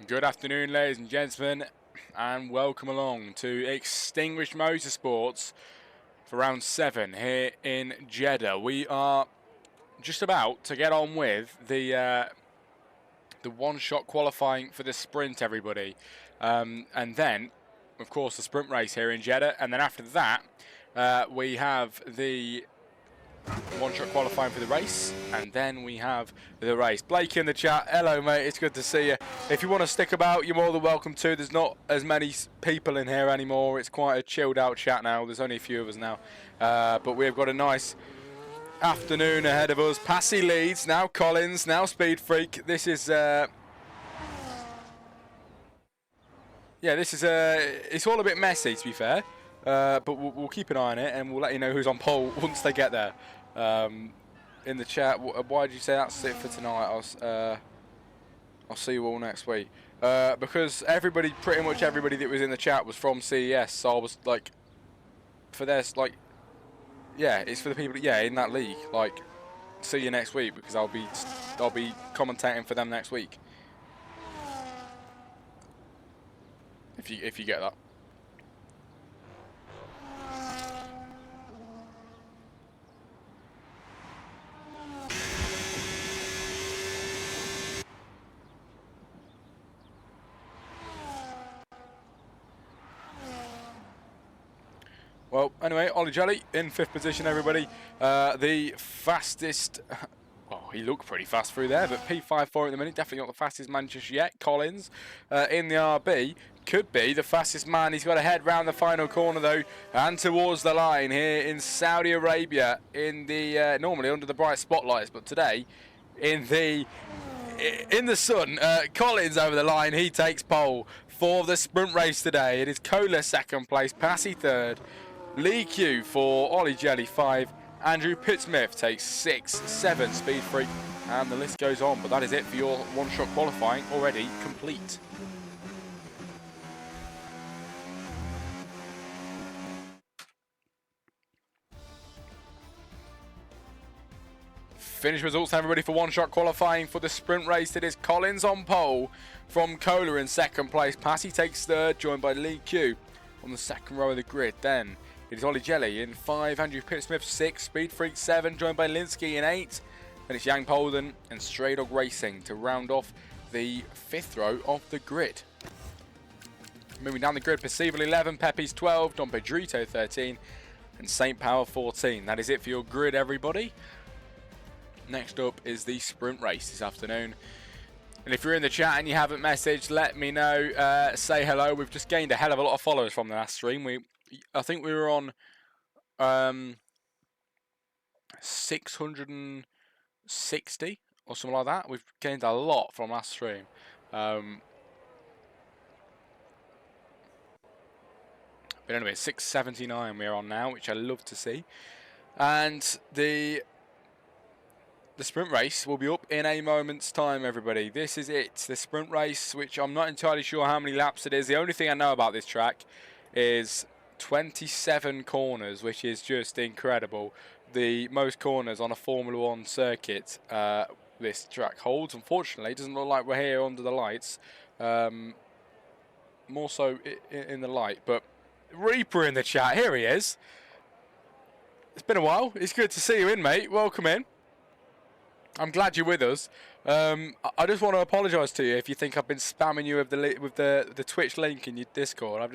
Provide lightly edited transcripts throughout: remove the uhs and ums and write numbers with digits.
Good afternoon, ladies and gentlemen, and welcome along to Extinguished Motorsports for round 7 here in Jeddah. We are just about to get on with the one-shot qualifying for the sprint, everybody, and then, of course, the sprint race here in Jeddah, and then after that, we have the one-shot qualifying for the race, and then we have the race. Blake in the chat, hello mate, it's good to see you. If you want to stick about, you're more than welcome to. There's not as many people in here anymore. It's quite a chilled out chat now. There's only a few of us now, but we've got a nice afternoon ahead of us. Passy leads, now Collins, now Speed Freak. This is it's all a bit messy, to be fair, but we'll keep an eye on it, and we'll let you know who's on pole once they get there. In the chat, why did you say that's it for tonight? I'll see you all next week. Because pretty much everybody that was in the chat was from CES, so I was like, for this, like, yeah, it's for the people, in that league. Like, see you next week, because I'll be commentating for them next week. If you get that. Well, anyway, Ollie Jelly in 5th position, everybody. The fastest, well, he looked pretty fast through there, but P54 at the minute, definitely not the fastest man just yet. Collins in the RB could be the fastest man. He's got to head round the final corner, though, and towards the line here in Saudi Arabia, in the normally under the bright spotlights, but today in the sun. Collins over the line. He takes pole for the sprint race today. It is Kohler 2nd place, Passy 3rd. Lee Q for Ollie Jelly 5. Andrew Pittsmith takes 6, 7 Speed Freak, and the list goes on. But that is it for your one-shot qualifying, already complete. Finish results, everybody, for one-shot qualifying for the sprint race. It is Collins on pole from Kohler in 2nd place. Passy takes 3rd, joined by Lee Q on the 2nd row of the grid. Then it is Ollie Jelly in 5, Andrew Pittsmith 6, Speed Freak 7, joined by Linsky in 8. Then it's Yang Polden and Stray Dog Racing to round off the 5th row of the grid. Moving down the grid, Percival 11, Pepe's 12, Don Pedrito 13, and St. Power 14. That is it for your grid, everybody. Next up is the sprint race this afternoon. And if you're in the chat and you haven't messaged, let me know. Say hello. We've just gained a hell of a lot of followers from the last stream. I think we were on 660 or something like that. We've gained a lot from last stream. But anyway, 679 we're on now, which I love to see. And the sprint race will be up in a moment's time, everybody. This is it, the sprint race, which I'm not entirely sure how many laps it is. The only thing I know about this track is 27 corners, which is just incredible. The most corners on a Formula 1 circuit this track holds. Unfortunately, it doesn't look like we're here under the lights. More so in the light. But Reaper in the chat, here he is. It's been a while. It's good to see you in, mate. Welcome in. I'm glad you're with us. I just want to apologise to you if you think I've been spamming you with the Twitch link in your Discord. I'm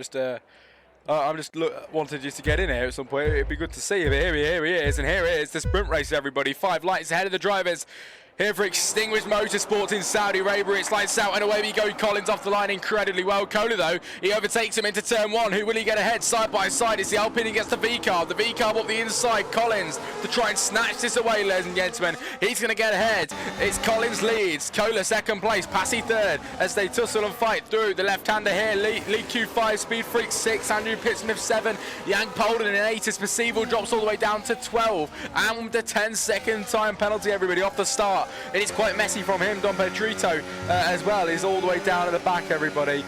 just wanted you to get in here at some point. It'd be good to see you. But here he is, and here it is, the sprint race, everybody. 5 lights ahead of the drivers. Here for Extinguished Motorsports in Saudi Arabia. It's lights out and away we go. Collins off the line incredibly well. Kohler, though, he overtakes him into turn 1. Who will he get ahead? Side by side. It's the Alpine against the V-Carb. The V-Carb up the inside. Collins to try and snatch this away, ladies and gentlemen. He's going to get ahead. It's Collins leads. Kohler 2nd place. Passy 3rd as they tussle and fight through. The left-hander here. Lee Q5. Speed Freak 6. Andrew Pittsmith 7. Yang Polden in 8 as Percival drops all the way down to 12. And the 10-second time penalty, everybody, off the start. It is quite messy from him. Don Pedrito as well is all the way down at the back, everybody.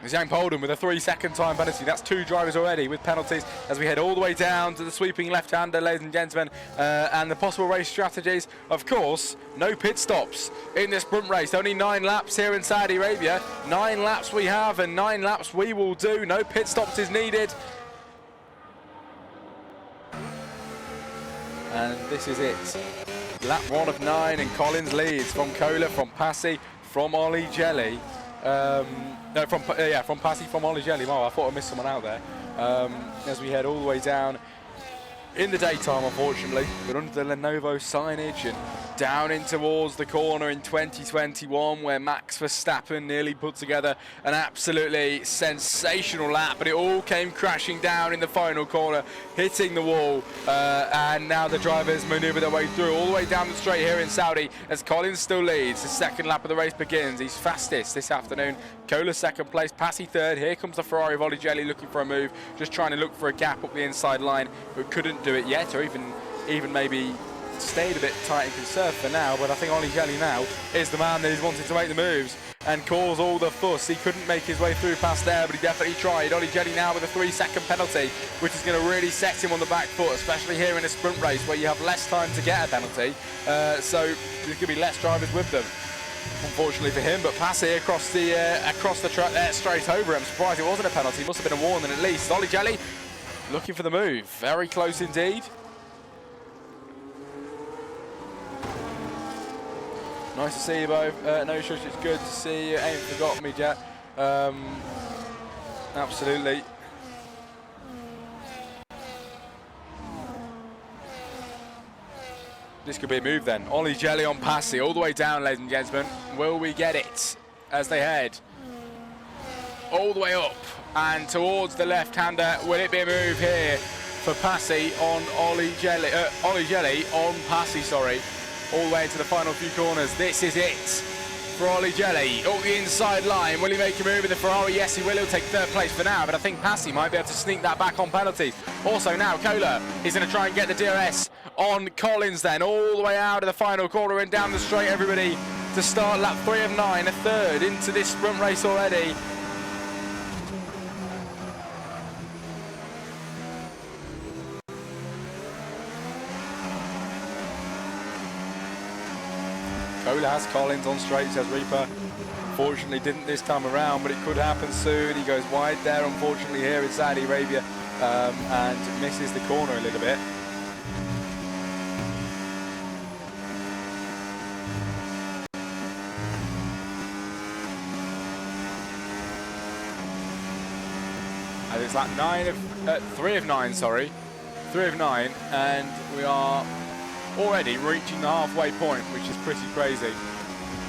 Jan Polden with a 3-second time penalty. That's 2 drivers already with penalties as we head all the way down to the sweeping left-hander, ladies and gentlemen. And the possible race strategies, of course, no pit stops in this sprint race. Only 9 laps here in Saudi Arabia. 9 laps we have and 9 laps we will do. No pit stops is needed. And this is it. Lap 1 of 9 and Collins leads from Kohler, from Passy, from Ollie Jelly. No, from Passy, from Ollie Jelly. Wow, I thought I missed someone out there. As we head all the way down in the daytime, unfortunately, but under the Lenovo signage and down in towards the corner in 2021, where Max Verstappen nearly put together an absolutely sensational lap, but it all came crashing down in the final corner, hitting the wall, and now the drivers manoeuvre their way through all the way down the straight here in Saudi as Collins still leads. The second lap of the race begins. He's fastest this afternoon. Kohler second place, Passy third. Here comes the Ferrari of Ollie Jelly looking for a move, just trying to look for a gap up the inside line, but couldn't do it yet, or even maybe stayed a bit tight and conserved for now. But I think Ollie Jelly now is the man that is wanting to make the moves and cause all the fuss. He couldn't make his way through past there, but he definitely tried. Ollie Jelly now with a 3-second penalty, which is going to really set him on the back foot, especially here in a sprint race where you have less time to get a penalty. So there's going to be less drivers with them, unfortunately for him. But Passy across the track there, straight over him. Surprised it wasn't a penalty. Must have been a warning at least. Ollie Jelly looking for the move. Very close indeed. Nice to see you both. No shush, it's good to see you. Ain't forgotten me, Jet. Absolutely. This could be a move then. Ollie Jelly on Passy, all the way down, ladies and gentlemen. Will we get it as they head all the way up and towards the left-hander? Will it be a move here for Passy on Ollie Jelly? Ollie Jelly on Passy, sorry. All the way into the final few corners. This is it for Ollie Jelly. Up the inside line. Will he make a move with the Ferrari? Yes, he will. He'll take third place for now, but I think Passy might be able to sneak that back on penalties. Also now, Kohler is going to try and get the DRS on Collins then. All the way out of the final corner and down the straight, everybody, to start lap 3 of 9. A third into this sprint race already. Kohler has Collins on straight, says Reaper. Fortunately didn't this time around, but it could happen soon. He goes wide there, unfortunately, here in Saudi Arabia, and misses the corner a little bit. And it's like 3 of 9, sorry. 3 of 9, and we are already reaching the halfway point, which is pretty crazy.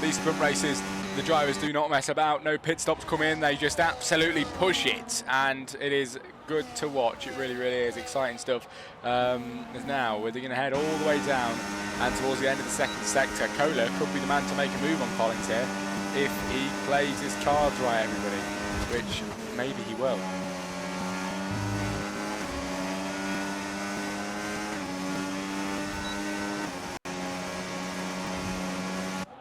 These sprint races, the drivers do not mess about. No pit stops come in. They just absolutely push it, and it is good to watch. It really, really is exciting stuff. As now we're going to head all the way down and towards the end of the second sector. Kohler could be the man to make a move on Collins here if he plays his cards right, everybody, which maybe he will.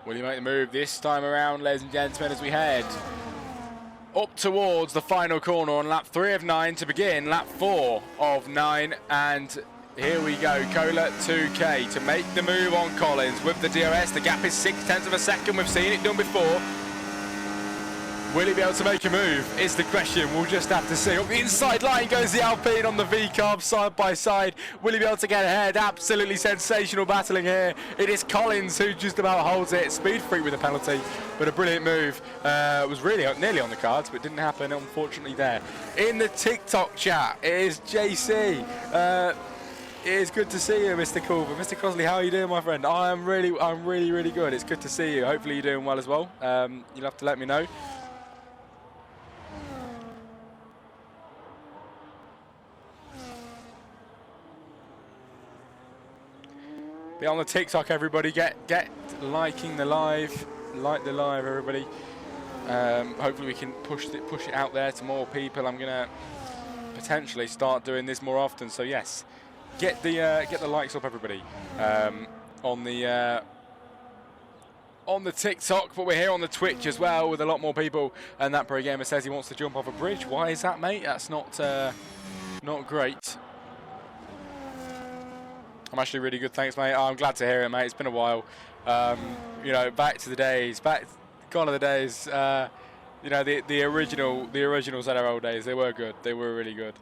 Will he make the move this time around, ladies and gentlemen, as we head up towards the final corner on lap 3 of 9 to begin lap 4 of 9. And here we go, Kohler 2K to make the move on Collins with the DRS. The gap is 0.6 of a second. We've seen it done before. Will he be able to make a move is the question. We'll just have to see. Up the inside line goes the Alpine on the V-carb side by side. Will he be able to get ahead? Absolutely sensational battling here. It is Collins who just about holds it. Speed Freak with a penalty, but a brilliant move. Was really nearly on the cards, but didn't happen, unfortunately, there. In the TikTok chat, it is JC. It is good to see you, Mr. Culver. Mr. Crosley, how are you doing, my friend? I'm really good. It's good to see you. Hopefully you're doing well as well. You'll have to let me know. Be on the TikTok, everybody. Get liking the live. Like the live, everybody. Hopefully we can push it out there to more people. I'm gonna potentially start doing this more often. So yes, get the likes up, everybody, on the on the TikTok, but we're here on the Twitch as well with a lot more people. And that pro gamer says he wants to jump off a bridge. Why is that, mate? That's not great. I'm actually really good, thanks, mate. I'm glad to hear it, mate. It's been a while. You know, back to the days, gone are the days. You know, the original ZRL days. They were good. They were really good.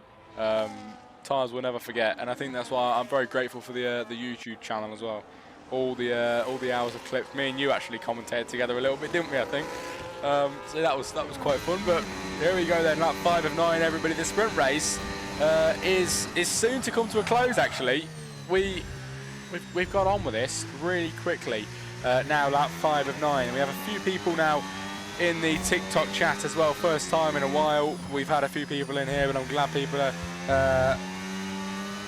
Times we'll never forget, and I think that's why I'm very grateful for the YouTube channel as well. All the hours of clips. Me and you actually commentated together a little bit, didn't we? I think. So that was quite fun. But here we go then. Lap 5 of 9, everybody. The sprint race is soon to come to a close. Actually, we've got on with this really quickly. Now lap 5 of 9. We have a few people now in the TikTok chat as well. First time in a while. We've had a few people in here, but I'm glad people are.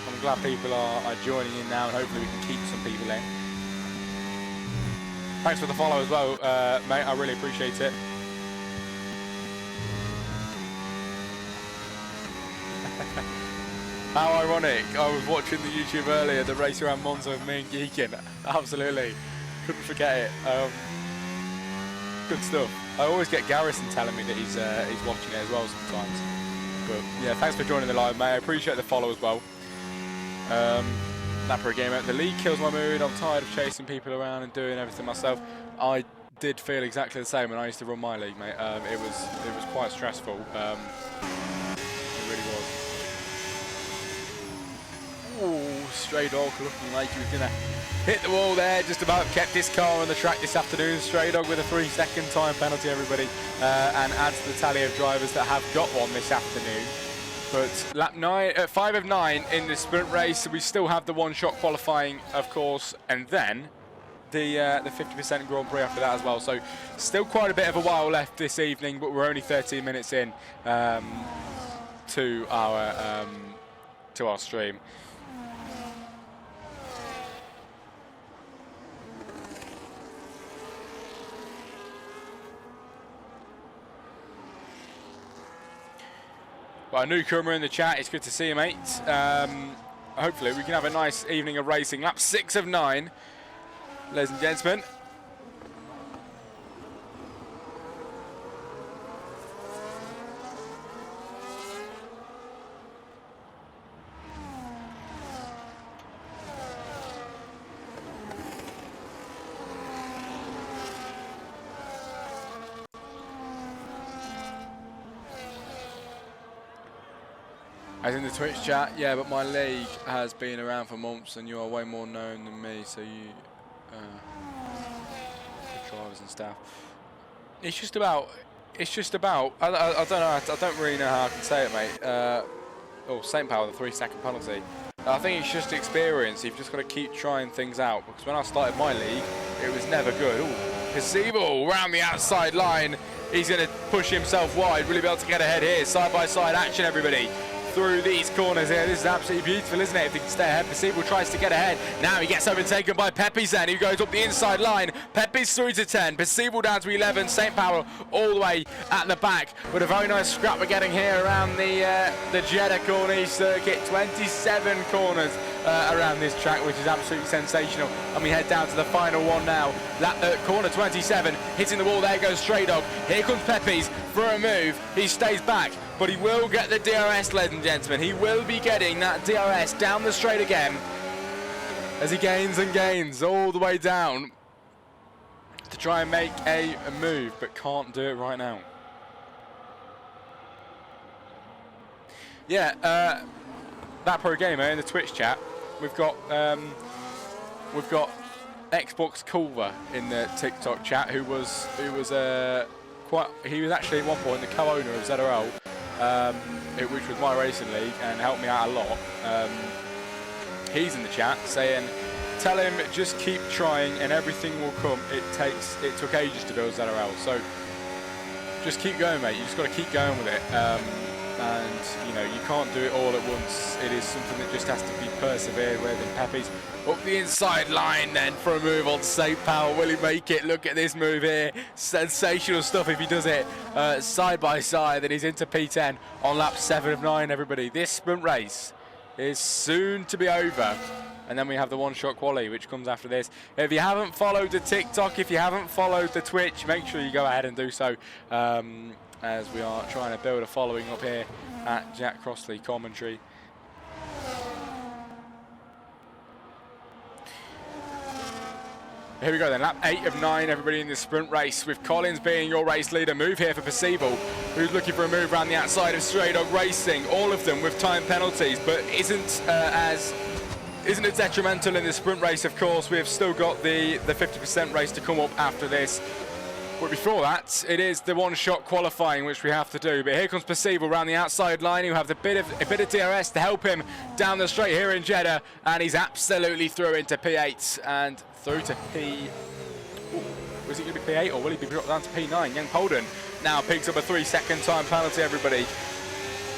I'm glad people are joining in now, and hopefully we can keep some people in. Thanks for the follow as well, mate. I really appreciate it. How ironic. I was watching the YouTube earlier, the race around Monza with me and Geekin. Absolutely. Couldn't forget it. Good stuff. I always get Garrison telling me that he's watching it as well sometimes. But yeah, thanks for joining the live, mate. I appreciate the follow as well. That per game out. The league kills my mood. I'm tired of chasing people around and doing everything myself. I did feel exactly the same when I used to run my league, mate. It was quite stressful. It really was. Ooh, Stray Dog looking like he was gonna hit the wall there. Just about kept his car on the track this afternoon. Stray Dog with a 3-second time penalty, everybody, and adds to the tally of drivers that have got one this afternoon. But lap 5 of 9 in the sprint race. We still have the one-shot qualifying, of course, and then the 50% Grand Prix after that as well. So still quite a bit of a while left this evening, but we're only 13 minutes in to our stream. Well, a newcomer in the chat, it's good to see you, mate. Hopefully we can have a nice evening of racing. Lap 6 of 9, ladies and gentlemen. As in the Twitch chat, yeah, but my league has been around for months and you are way more known than me, so you, the drivers and staff. It's just about, I don't know, I don't really know how I can say it, mate. Oh, St. Power, the 3-second penalty. I think it's just experience. You've just got to keep trying things out, because when I started my league, it was never good. Ooh, Percival around the outside line. He's going to push himself wide, really be able to get ahead here. Side-by-side action, everybody. Through these corners here. This is absolutely beautiful, isn't it? If he can stay ahead, Percival tries to get ahead. Now he gets overtaken by Pepe's then, who goes up the inside line. Pepe's through to 10, Percival down to 11, St. Power all the way at the back. But a very nice scrap we're getting here around the Jeddah Corniche circuit. 27 corners around this track, which is absolutely sensational. And we head down to the final one now. Corner 27, hitting the wall, there goes Stray Dog. Here comes Pepe's for a move. He stays back, but he will get the DRS, ladies and gentlemen. He will be getting that DRS down the straight again as he gains and gains all the way down to try and make a move, but can't do it right now. Yeah, that pro gamer in the Twitch chat. We've got Xbox Culver in the TikTok chat, who was actually at one point the co-owner of ZRL, which was my racing league, and helped me out a lot. He's in the chat saying, tell him just keep trying and everything will come. It took ages to build ZRL, so just keep going, mate. You just got to keep going with it. And you know, you can't do it all at once. It is something that just has to be persevered with. And Pepe's up the inside line then for a move on St. Power. Will he make it? Look at this move here. Sensational stuff if he does it side by side. Then he's into P10 on lap 7 of 9, everybody. This sprint race is soon to be over. and then we have the one-shot quali, which comes after this. If you haven't followed the TikTok, if you haven't followed the Twitch, make sure you go ahead and do so, as we are trying to build a following up here at Jack Crossley Commentary. Here we go then, lap 8 of 9, everybody in this sprint race, with Collins being your race leader. Move here for Percival, who's looking for a move around the outside of Stray Dog Racing. All of them with time penalties, but isn't as detrimental in the sprint race, of course. We've still got the 50% race to come up after this. But before that, it is the one-shot qualifying which we have to do. But here comes Percival around the outside line. You have a bit of DRS to help him down the straight here in Jeddah, and he's absolutely through into P8 and through to P. Ooh, was he going to be P8 or will he be dropped down to P9? Young Polden now picks up a 3-second time penalty. Everybody,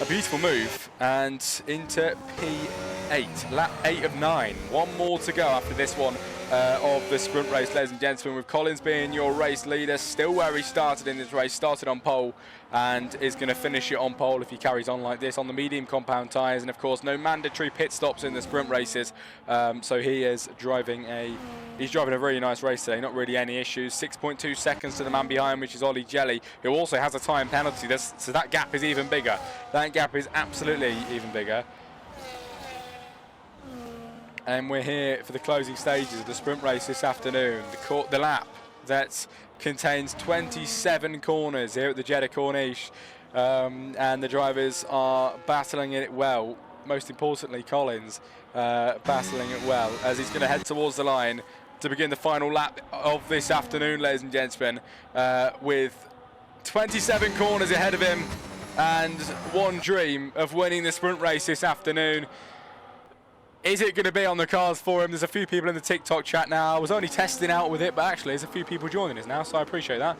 a beautiful move, and into P8. Lap 8 of 9. One more to go after this one. Of the sprint race, ladies and gentlemen, with Collins being your race leader, still where he started in this race, started on pole and is going to finish it on pole if he carries on like this on the medium compound tyres, and of course no mandatory pit stops in the sprint races, so he is driving a really nice race today, not really any issues. 6.2 seconds to the man behind, which is Ollie Jelly, who also has a time penalty, so that gap is even bigger. That gap is absolutely even bigger. And we're here for the closing stages of the sprint race this afternoon. The lap that contains 27 corners here at the Jeddah Corniche. And the drivers are battling it well. Most importantly, Collins battling it well as he's going to head towards the line to begin the final lap of this afternoon, ladies and gentlemen, with 27 corners ahead of him and one dream of winning the sprint race this afternoon. Is it going to be on the cards for him? There's a few people in the TikTok chat now. I was only testing out with it, but actually there's a few people joining us now, so I appreciate that,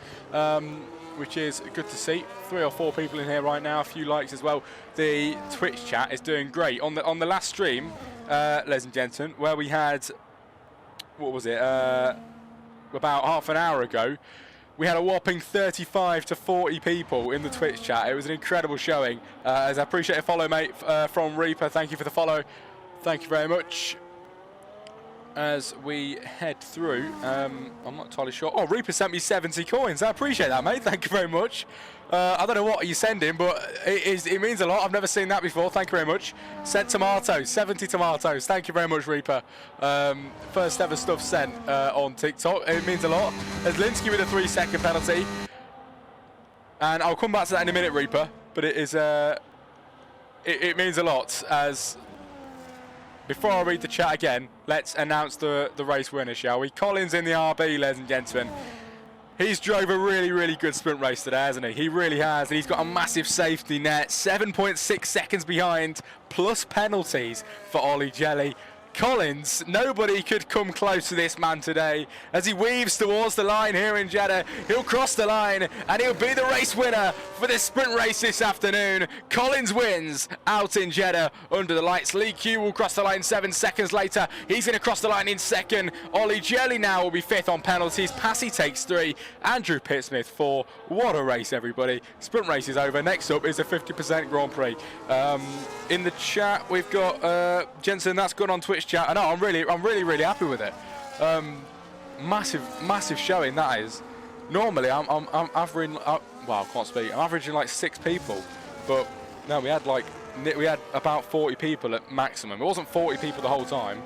which is good to see. 3 or 4 people in here right now, a few likes as well. The Twitch chat is doing great. On the last stream, ladies and gentlemen, where we had, what was it, about half an hour ago, we had a whopping 35 to 40 people in the Twitch chat. It was an incredible showing. As I appreciate a follow, mate, from Reaper. Thank you for the follow. Thank you very much. As we head through, I'm not entirely sure. Oh, Reaper sent me 70 coins. I appreciate that, mate. Thank you very much. I don't know what you're sending, but it means a lot. I've never seen that before. Thank you very much. Sent tomatoes, 70 tomatoes. Thank you very much, Reaper. First ever stuff sent on TikTok. It means a lot. There's Linsky with a 3-second penalty. And I'll come back to that in a minute, Reaper. But it is it means a lot as... Before I read the chat again, let's announce the race winner, shall we? Collins in the RB, ladies and gentlemen. He's drove a really, really good sprint race today, hasn't he? He really has. And he's got a massive safety net. 7.6 seconds behind, plus penalties for Ollie Jelly. Collins, nobody could come close to this man today as he weaves towards the line here in Jeddah. He'll cross the line and he'll be the race winner for this sprint race this afternoon. Collins wins out in Jeddah under the lights. Lee Q will cross the line 7 seconds later. He's going to cross the line in second. Ollie Jelly now will be 5th on penalties. Passy takes 3. Andrew Pittsmith 4. What a race, everybody. Sprint race is over. Next up is a 50% Grand Prix. In the chat, we've got Jensen, that's good on Twitch chat. I know, I'm really happy with it. Massive showing that is. Normally I'm averaging, well, I can't speak. I'm averaging like 6 people, but no, we had about 40 people at maximum. It wasn't 40 people the whole time.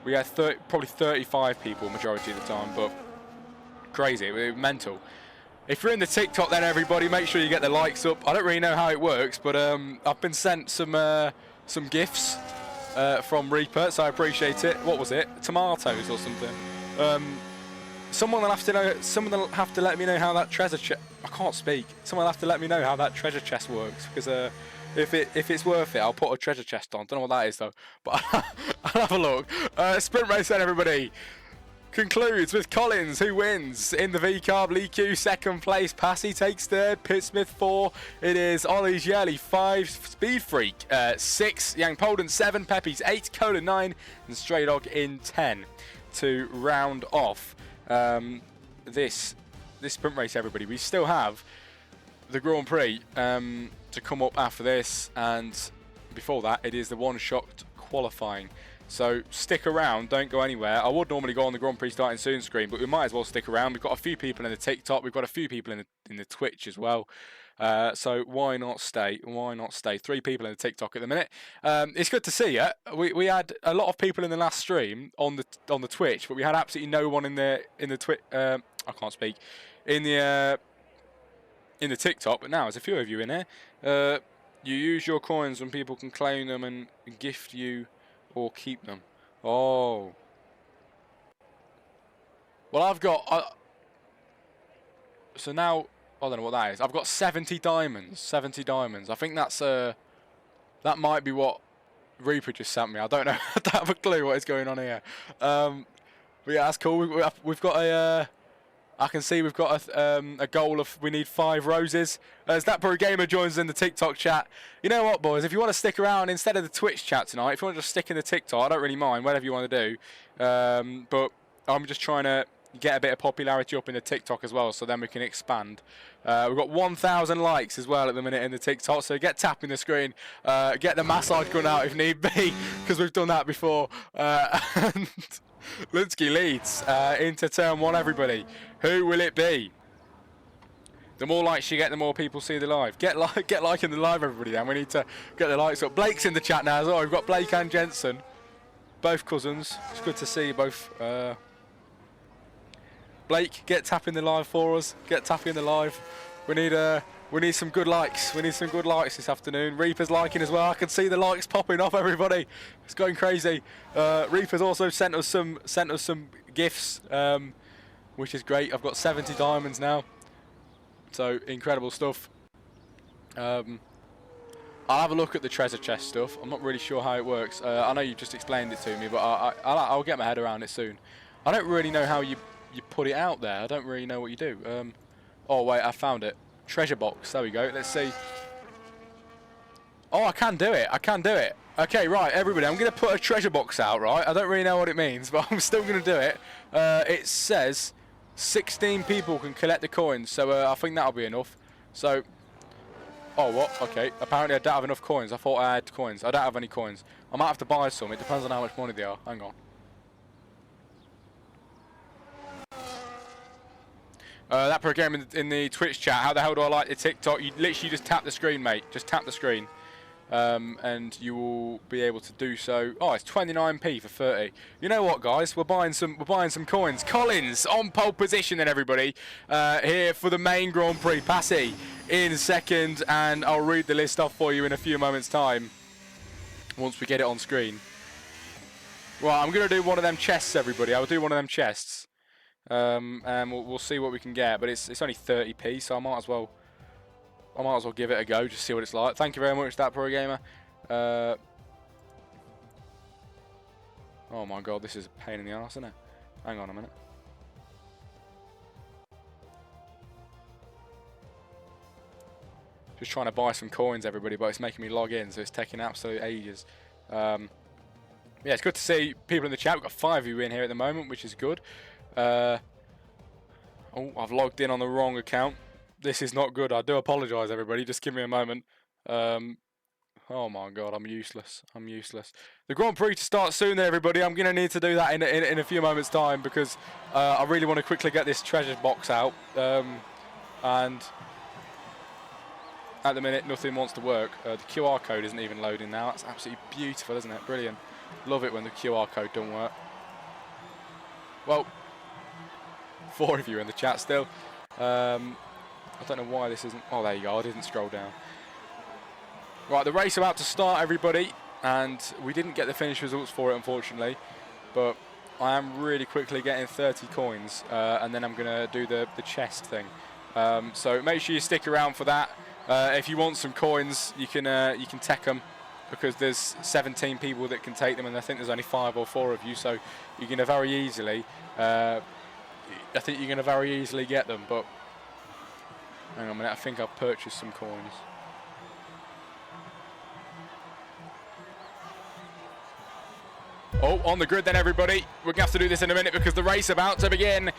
We had probably 35 people majority of the time, but crazy, it was mental. If you're in the TikTok, then everybody, make sure you get the likes up. I don't really know how it works, but I've been sent some gifts from Reaper, so I appreciate it. What was it? Tomatoes or something. Someone will have to let me know how that treasure chest. I can't speak. Someone will have to let me know how that treasure chest works, because if it's worth it, I'll put a treasure chest on. Don't know what that is though, but I'll have a look. Sprint race then, everybody. Concludes with Collins, who wins in the V-Carb. Lee Q 2nd place. Passy takes 3rd. Pittsmith 4. It is Ollie Jelly 5. Speed Freak 6. Young Polden 7. Peppies 8. Cola 9. And Stray Dog in 10 to round off this sprint race, everybody. We still have the Grand Prix to come up after this, and before that it is the one-shot qualifying. So stick around, don't go anywhere. I would normally go on the Grand Prix starting soon screen, but we might as well stick around. We've got a few people in the TikTok, we've got a few people in the Twitch as well. So why not stay? Why not stay? 3 people in the TikTok at the minute. It's good to see you. We had a lot of people in the last stream on the Twitch, but we had absolutely no one in the I can't speak in the TikTok. But now there's a few of you in here. You use your coins when people can claim them and gift you or keep them. Oh. Well, I've got... so now... I don't know what that is. I've got 70 diamonds. 70 diamonds. I think that's... that might be what Reaper just sent me. I don't know. I don't have a clue what is going on here. But yeah, that's cool. We've got a... I can see we've got a goal of we need 5 roses. As that pro gamer joins in the TikTok chat. You know what, boys? If you want to stick around instead of the Twitch chat tonight, if you want to just stick in the TikTok, I don't really mind. Whatever you want to do. But I'm just trying to get a bit of popularity up in the TikTok as well, so then we can expand. We've got 1,000 likes as well at the minute in the TikTok, so get tapping the screen, get the massage gun out if need be, because we've done that before. And Linsky leads into turn 1, everybody. Who will it be? The more likes you get, the more people see the live. Get liking the live, everybody, then. We need to get the likes up. Blake's in the chat now as well. We've got Blake and Jensen, both cousins. It's good to see you both. Blake, get tapping the live for us. Get tapping the live. We need some good likes. We need some good likes this afternoon. Reaper's liking as well. I can see the likes popping off, everybody. It's going crazy. Reaper's also sent us some gifts, which is great. I've got 70 diamonds now. So incredible stuff. I'll have a look at the treasure chest stuff. I'm not really sure how it works. I know you just explained it to me, but I'll get my head around it soon. I don't really know how you put it out there. I don't really know what you do. Oh wait, I found it. Treasure box. There we go. Let's see. Oh, I can do it. I can do it. Okay, right, everybody. I'm going to put a treasure box out, right? I don't really know what it means, but I'm still going to do it. It says 16 people can collect the coins, so I think that'll be enough. So, oh, what? Okay. Apparently I don't have enough coins. I thought I had coins. I don't have any coins. I might have to buy some. It depends on how much money they are. Hang on. That pro game in the Twitch chat. How the hell do I like the TikTok? You literally just tap the screen, mate. Just tap the screen, and you will be able to do so. Oh, it's 29p for 30. You know what, guys? We're buying some coins. Collins on pole position, then everybody here for the main Grand Prix. Passy in second, and I'll read the list off for you in a few moments' time once we get it on screen. Well, I'm gonna do one of them chests, everybody. I'll do one of them chests. And we'll see what we can get, but it's only 30p, so I might as well give it a go, just see what it's like. Thank you very much, that pro gamer. Oh my god, this is a pain in the arse, isn't it? Hang on a minute. Just trying to buy some coins, everybody, but it's making me log in, so it's taking absolute ages. Yeah, it's good to see people in the chat. We've got 5 of you in here at the moment, which is good. Oh, I've logged in on the wrong account. This is not good. I do apologise, everybody. Just give me a moment. Oh my god, I'm useless. I'm useless. The Grand Prix to start soon, there, everybody. I'm going to need to do that in a few moments' time because I really want to quickly get this treasure box out. And at the minute, nothing wants to work. The QR code isn't even loading now. That's absolutely beautiful, isn't it? Brilliant. Love it when the QR code don't work. Well, 4 of you in the chat still. I don't know why this isn't... Oh, there you go. I didn't scroll down. Right, the race about to start, everybody. And we didn't get the finish results for it, unfortunately. But I am really quickly getting 30 coins. And then I'm going to do the chest thing. So make sure you stick around for that. If you want some coins, you can tech them. Because there's 17 people that can take them. And I think there's only 5 or 4 of you. So you're going to very easily... I think you're going to very easily get them, but hang on a minute, I think I've purchased some coins. Oh, on the grid then, everybody. We're going to have to do this in a minute because the race about to begin.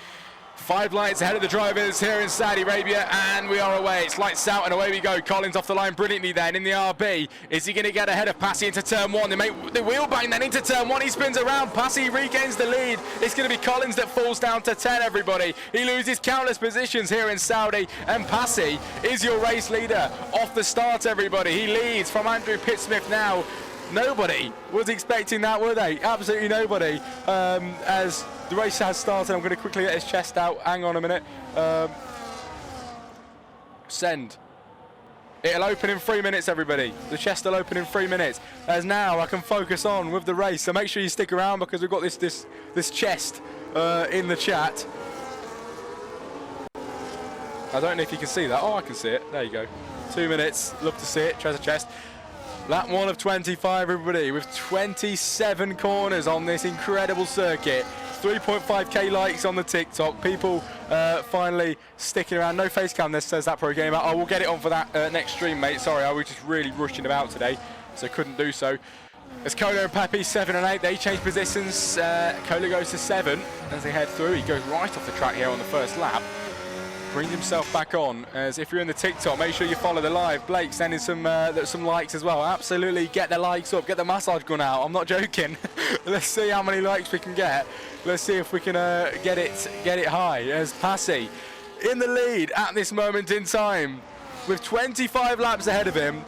5 lights ahead of the drivers here in Saudi Arabia, and we are away. It's lights out and away we go. Collins off the line brilliantly then in the RB. Is he going to get ahead of Passy into turn 1? They make the wheel bang then into turn 1. He spins around. Passy regains the lead. It's going to be Collins that falls down to 10, everybody. He loses countless positions here in Saudi, and Passy is your race leader off the start, everybody. He leads from Andrew Pittsmith now. Nobody was expecting that, were they? Absolutely nobody. As the race has started, I'm going to quickly get his chest out. Hang on a minute. Send. It'll open in 3 minutes, everybody. The chest will open in 3 minutes. As now I can focus on with the race. So make sure you stick around because we've got this chest in the chat. I don't know if you can see that. Oh, I can see it. There you go. 2 minutes. Love to see it. Treasure chest. Lap 1 of 25, everybody, with 27 corners on this incredible circuit. 3.5k likes on the TikTok. People finally sticking around. No face cam, this says that pro gamer. I will get it on for that next stream, mate. Sorry, I was just really rushing about today, so couldn't do so. As Kola and Pepe 7 and 8, they change positions. Kola goes to 7 as they head through. He goes right off the track here on the first lap. Brings himself back on. As if you're in the TikTok, make sure you follow the live. Blake sending some likes as well. Absolutely, get the likes up, get the massage gun out. I'm not joking. Let's see how many likes we can get. Let's see if we can get it high. As Passy in the lead at this moment in time, with 25 laps ahead of him.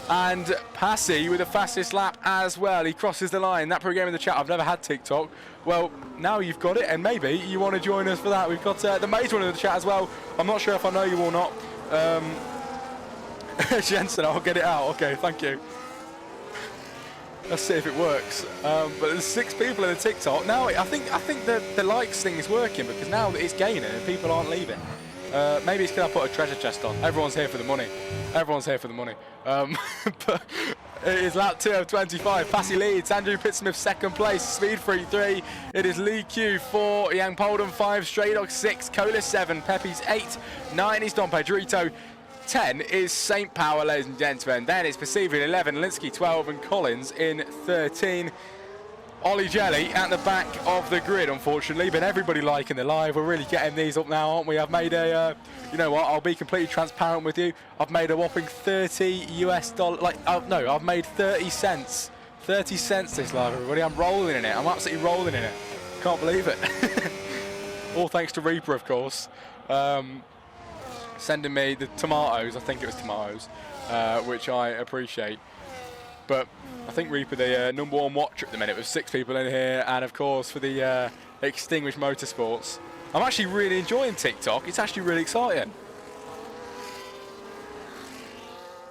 And Passy with the fastest lap as well. He crosses the line. That pro game in the chat. I've never had TikTok. Well, now you've got it, and maybe you want to join us for that. We've got the Maze one in the chat as well. I'm not sure if I know you or not. Jensen, I'll get it out. Okay, thank you. Let's see if it works. But there's 6 people in the TikTok now. I think the likes thing is working because now it's gaining and people aren't leaving. Maybe it's because I put a treasure chest on. Everyone's here for the money. Everyone's here for the money. But it is lap 2 of 25. Passy leads. Andrew Pittsmith 2nd place. Speed Freak 3. It is Lee Q 4. Yang Polden 5. Stray Dog 6. Cola 7. Pepe's 8. 9 is Don Pedrito. 10 is Saint Power, ladies and gentlemen. Then it's Perceiver in 11. Linsky 12. And Collins in 13. Ollie Jelly at the back of the grid, unfortunately, but everybody liking the live. We're really getting these up now, aren't we? I've made a, you know what, I'll be completely transparent with you. I've made a whopping $30 US, no, I've made 30 cents. 30 cents this live, everybody. I'm rolling in it. I'm absolutely rolling in it. Can't believe it. All thanks to Reaper, of course. Sending me the tomatoes, I think it was tomatoes, which I appreciate. But I think Reaper, the #1 watcher at the minute, with 6 people in here, and of course for the Extinguished Motorsports. I'm actually really enjoying TikTok. It's actually really exciting.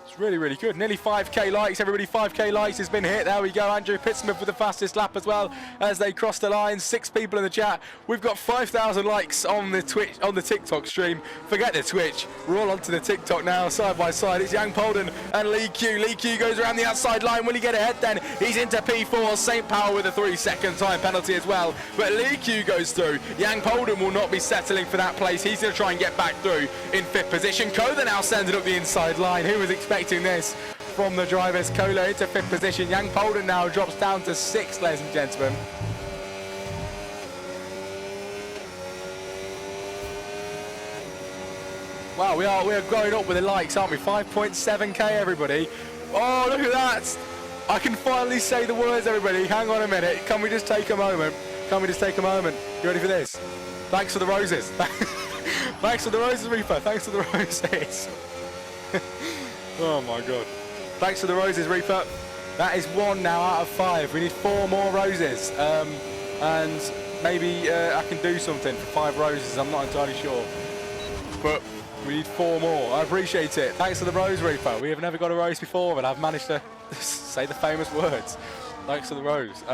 It's really, really good. Nearly 5k likes, everybody. 5k likes has been hit. There we go. Andrew Pittsmith with the fastest lap as well as they cross the line. 6 people in the chat. We've got 5,000 likes on the TikTok stream. Forget the Twitch. We're all onto the TikTok now, side by side. It's Yang Polden and Lee Q. Lee Q goes around the outside line. Will he get ahead then? He's into P4. St. Power with a 3-second time penalty as well. But Lee Q goes through. Yang Polden will not be settling for that place. He's going to try and get back through in 5th position. Koda now sends it up the inside line. Who was expecting this from the drivers? Kola into 5th position. Yang Polden now drops down to 6th, ladies and gentlemen. Wow, we are growing up with the likes, aren't we? 5.7k, everybody. Oh, look at that. I can finally say the words, everybody. Hang on a minute. Can we just take a moment? Can we just take a moment? You ready for this? Thanks for the roses. Thanks for the roses, Reaper. Thanks for the roses. Oh my god. Thanks for the roses, Reaper. That is 1 now out of 5. We need 4 more roses. And maybe I can do something for 5 roses. I'm not entirely sure. But we need 4 more. I appreciate it. Thanks for the rose, Reaper. We have never got a rose before, but I've managed to say the famous words. Thanks for the rose.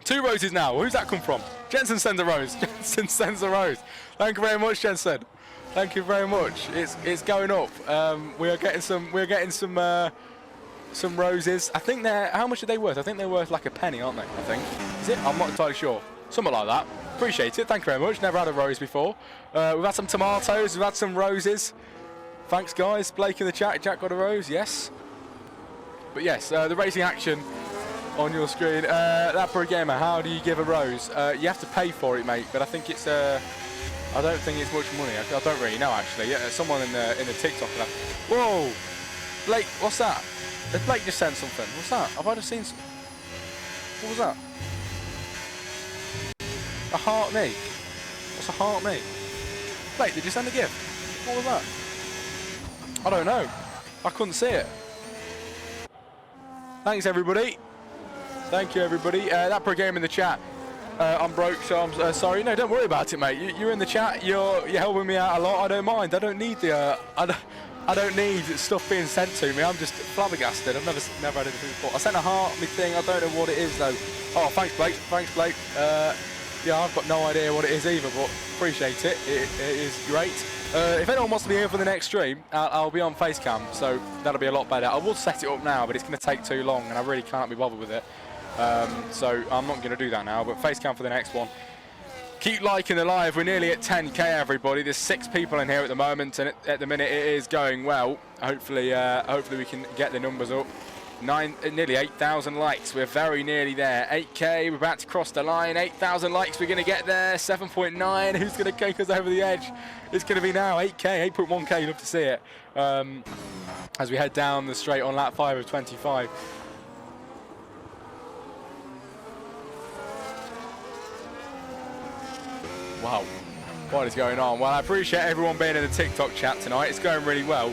2 roses now. Who's that come from? Jensen sends a rose. Jensen sends a rose. Thank you very much, Jensen. Thank you very much. It's going up. We're getting some roses. I think they're, how much are they worth? I think they're worth like a penny, aren't they? I think. Is it? I'm not entirely sure. Something like that. Appreciate it. Thank you very much. Never had a rose before. We've had some tomatoes. We've had some roses. Thanks, guys. Blake in the chat. Jack got a rose. Yes. But yes, the racing action on your screen. That for a gamer. How do you give a rose? You have to pay for it, mate. But I think it's I don't think it's much money. I don't really know actually. Yeah, someone in the TikTok lab. Whoa, Blake, what's that? Did Blake just send something? What's that? Have I just seen? What was that? A heart me. What's a heart me? Blake, did you send a gift? What was that? I don't know. I couldn't see it. Thanks everybody. Thank you everybody. That pro game in the chat. I'm broke, so I'm sorry. No, don't worry about it, mate. You're in the chat. You're helping me out a lot. I don't mind. I don't need the. I don't need stuff being sent to me. I'm just flabbergasted. I've never had anything before. I sent a heart me thing. I don't know what it is though. Oh, thanks Blake. Thanks Blake. Yeah, I've got no idea what it is either, but appreciate it. It is great. If anyone wants to be here for the next stream, I'll be on Facecam, so that'll be a lot better. I will set it up now, but it's going to take too long, and I really can't be bothered with it. So I'm not going to do that now, but Facecam for the next one. Keep liking the live. We're nearly at 10k, everybody. There's 6 people in here at the moment, and at the minute it is going well. Hopefully we can get the numbers up. Nearly 8,000 likes. We're very nearly there. 8k. We're about to cross the line. 8,000 likes. We're going to get there. 7.9. Who's going to take us over the edge? It's going to be now 8k. 8.1k. Love to see it. As we head down the straight on lap 5 of 25. Wow, what is going on? Well, I appreciate everyone being in the TikTok chat tonight. It's going really well.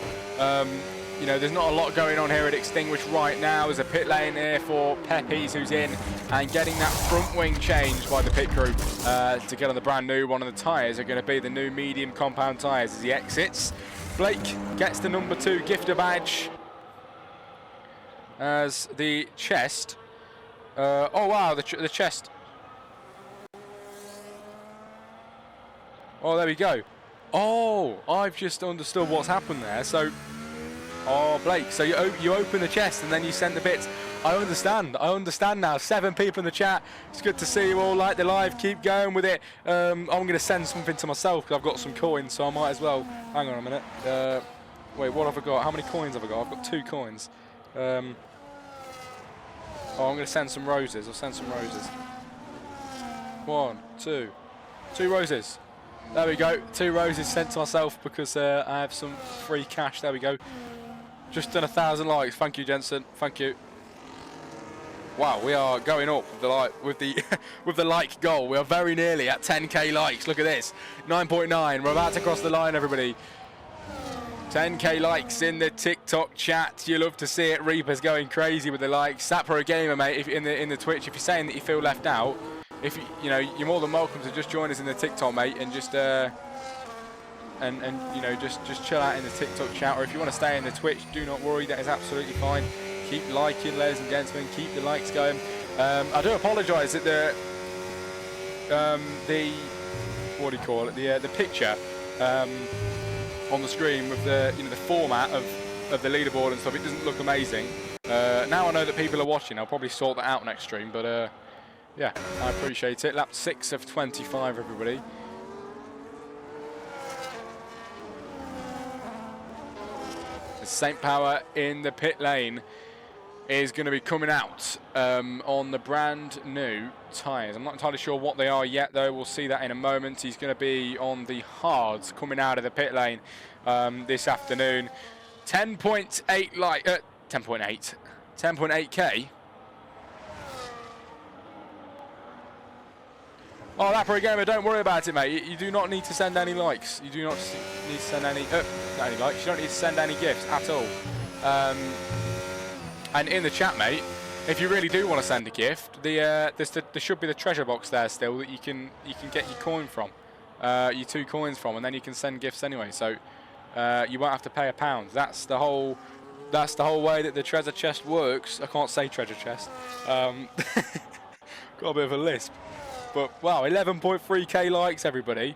You know, there's not a lot going on here at Extinguished right now. There's a pit lane here for Pepe's, who's in and getting that front wing changed by the pit crew to get on the brand new one. Of the tyres are going to be the new medium compound tyres as he exits. Blake gets the number 2 gifter badge as the chest. Oh wow, the chest. Oh, there we go. Oh, I've just understood what's happened there. So, oh, Blake, so you open the chest and then you send the bits. I understand now. 7 people in the chat. It's good to see you all like the live. Keep going with it. I'm going to send something to myself because I've got some coins, so I might as well. Hang on a minute. Wait, what have I got? How many coins have I got? I've got 2 coins. Oh, I'm going to send some roses. I'll send some roses. 1, 2. 2 roses. There we go, 2 roses sent to myself because I have some free cash. There we go. Just done 1,000 likes. Thank you, Jensen. Thank you. Wow, we are going up with the with the like goal. We are very nearly at 10k likes. Look at this, 9.9. We're about to cross the line, everybody. 10k likes in the TikTok chat. You love to see it. Reaper's going crazy with the likes. Sapro Gamer, mate. If in the Twitch, if you're saying that you feel left out. If you know, you're more than welcome to just join us in the TikTok, mate, and just and you know, just chill out in the TikTok chat. Or if you want to stay in the Twitch, do not worry, that is absolutely fine. Keep liking, ladies and gentlemen. Keep the likes going. I do apologise that the what do you call it? The picture on the screen with the the format of the leaderboard and stuff. It doesn't look amazing. Now I know that people are watching. I'll probably sort that out next stream, but. Yeah, I appreciate it. Lap 6 of 25, everybody. The St. Power in the pit lane is going to be coming out on the brand new tyres. I'm not entirely sure what they are yet, though. We'll see that in a moment. He's going to be on the hards coming out of the pit lane this afternoon. 10.8 like 10.8k. Oh, that pro gamer, don't worry about it, mate. You do not need to send any likes. You do not need to send any, not any likes. You don't need to send any gifts at all. And in the chat, mate, if you really do want to send a gift, there should be the treasure box there still that you can get your coin from, your 2 coins from, and then you can send gifts anyway. So you won't have to pay £1. That's the whole way that the treasure chest works. I can't say treasure chest. Got a bit of a lisp. But wow, 11.3k likes, everybody,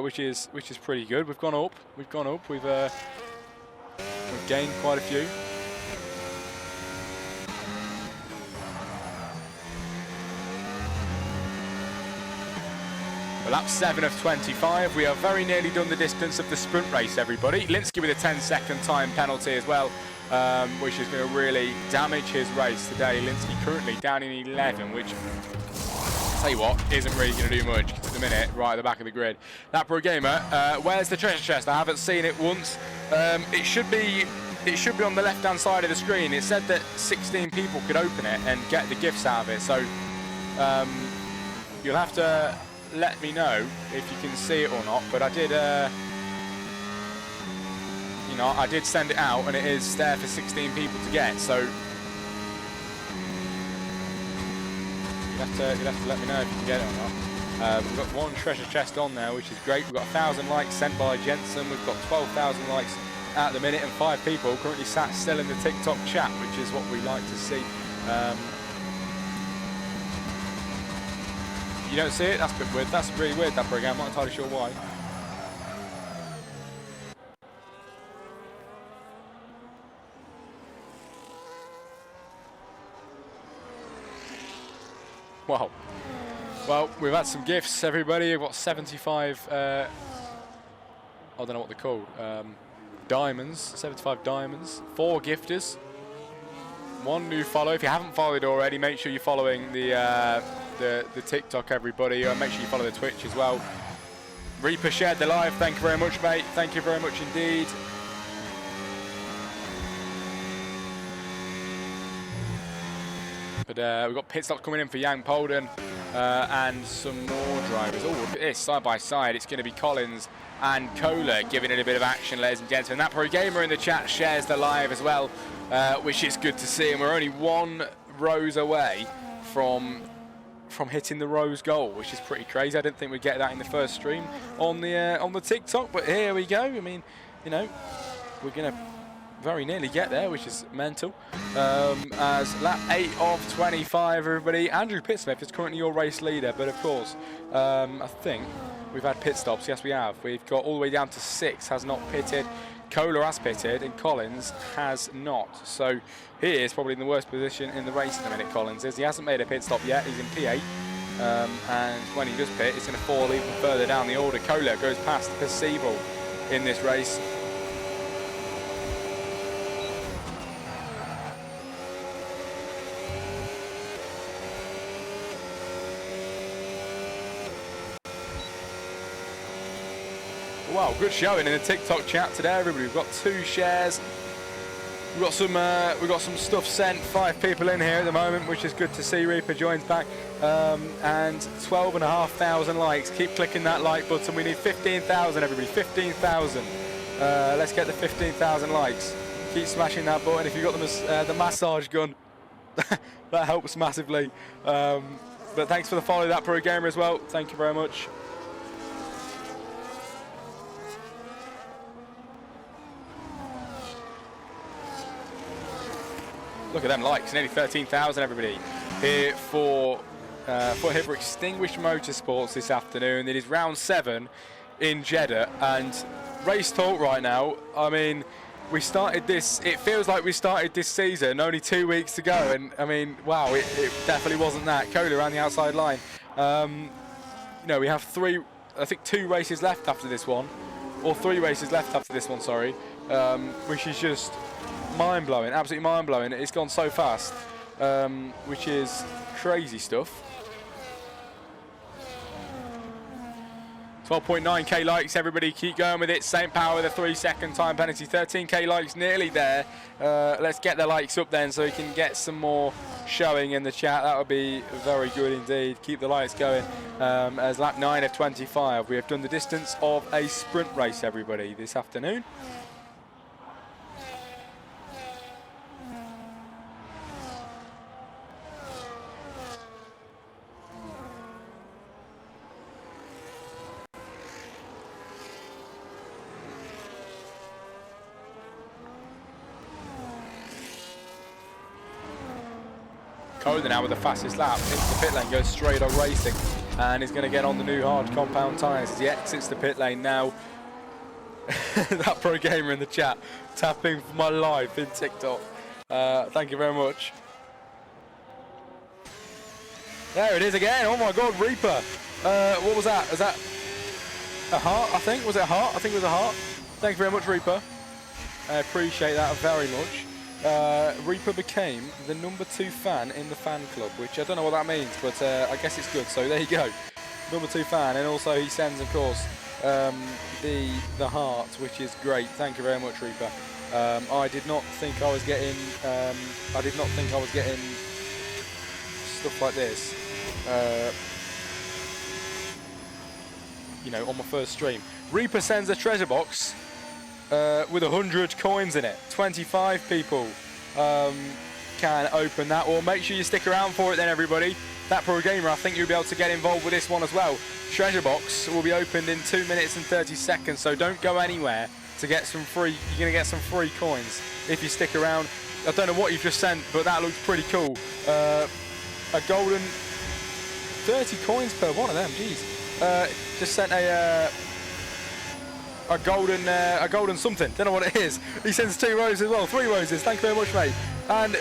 which is pretty good. We've gone up. We've gained quite a few. Well, lap 7 of 25. We are very nearly done the distance of the sprint race, everybody. Linsky with a 10-second time penalty as well, which is going to really damage his race today. Linsky currently down in 11, which tell you what, isn't really going to do much at the minute, right at the back of the grid. That Pro Gamer, where's the treasure chest? I haven't seen it once. It should be on the left-hand side of the screen. It said that 16 people could open it and get the gifts out of it. So you'll have to let me know if you can see it or not. But I did, you know, I did send it out, and it is there for 16 people to get. So you'll have to let me know if you can get it or not. We've got one treasure chest on there, which is great. We've got 1,000 likes sent by Jensen. We've got 12,000 likes at the minute, and 5 people currently sat still in the TikTok chat, which is what we like to see. You don't see it? That's a bit weird. That's really weird, that program. I'm not entirely sure why. Wow. Well, we've had some gifts, everybody. We've got 75, I don't know what they're called, diamonds, 75 diamonds, 4 gifters, 1 new follow. If you haven't followed already, make sure you're following the TikTok, everybody. Make sure you follow the Twitch as well. Reaper shared the live. Thank you very much, mate. Thank you very much indeed. But we've got pit stops coming in for Yang Polden and some more drivers. Oh, look at this, side by side. It's going to be Collins and Kohler giving it a bit of action, ladies and gentlemen. That Pro Gamer in the chat shares the live as well, which is good to see. And we're only 1 rose away from hitting the rose goal, which is pretty crazy. I didn't think we'd get that in the first stream on the TikTok, but here we go. I mean, you know, we're going to very nearly get there, which is mental. As lap 8 of 25, everybody. Andrew Pittsmith is currently your race leader, but of course, I think we've had pit stops. Yes, we have. We've got all the way down to 6, has not pitted. Kohler has pitted, and Collins has not. So he is probably in the worst position in the race at the minute, Collins is. He hasn't made a pit stop yet. He's in P8. And when he does pit, it's going to fall even further down the order. Kohler goes past Percival in this race. Wow, good showing in the TikTok chat today, everybody. We've got 2 shares. We've got some stuff sent. 5 people in here at the moment, which is good to see. Reaper joins back, and 12,500 likes. Keep clicking that like button. We need 15,000, everybody. 15,000. Let's get the 15,000 likes. Keep smashing that button. If you've got the massage gun, that helps massively. But thanks for the follow, that Pro Gamer as well. Thank you very much. Look at them likes, nearly 13,000, everybody. Here for Extinguished Motorsports this afternoon. It is round 7 in Jeddah, and race talk right now. I mean, we started this, it feels like we started this season only 2 weeks to go, and I mean, wow, it definitely wasn't that. Kohler around the outside line. You know, we have 2 races left after this one, or 3 races left after this one, sorry, which is just mind-blowing, absolutely mind-blowing. It's gone so fast, which is crazy stuff. 12.9k likes, everybody. Keep going with it. Same power with a 3-second time penalty. 13k likes, nearly there. Let's get the likes up then so we can get some more showing in the chat. That would be very good indeed. Keep the likes going. As lap 9 of 25, we have done the distance of a sprint race, everybody, this afternoon. Kohler now with the fastest lap into the pit lane, goes straight on racing, and is going to get on the new hard compound tyres as he exits the pit lane now. That Pro Gamer in the chat, tapping for my life in TikTok. Thank you very much. There it is again. Oh my God, Reaper. What was that? Was that a heart, I think? Was it a heart? I think it was a heart. Thank you very much, Reaper. I appreciate that very much. Reaper became the #2 fan in the fan club, which I don't know what that means, but I guess it's good. So there you go, #2 fan, and also he sends, of course, the heart, which is great. Thank you very much, Reaper. I did not think I was getting. I did not think I was getting stuff like this. You know, on my first stream. Reaper sends a treasure box with 100 coins in it. 25 people can open that, or make sure you stick around for it then, everybody. That Pro Gamer, I think you'll be able to get involved with this one as well. Treasure box will be opened in 2 minutes and 30 seconds, so don't go anywhere to get some free. You're going to get some free coins if you stick around. I don't know what you've just sent, but that looks pretty cool. A golden 30 coins per one of them, jeez. Just sent a golden something. Don't know what it is. He sends 2 roses as well, 3 roses. Thank you very much, mate. And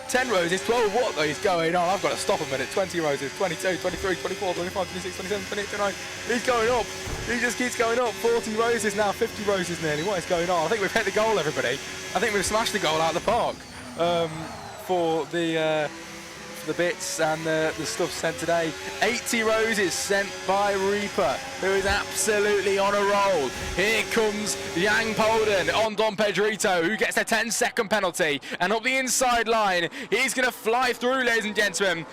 10 roses, 12. What is going on? I've got to stop a minute. 20 roses, 22, 23, 24, 25, 26, 27, 28, 29. He's going up. He just keeps going up. 40 roses now, 50 roses nearly. What is going on? I think we've hit the goal, everybody. I think we've smashed the goal out of the park for the bits and the stuff sent today. 80 roses sent by Reaper, who is absolutely on a roll. Here comes Yang Polden on Dom Pedrito, who gets a 10-second penalty, and up the inside line, he's going to fly through, ladies and gentlemen.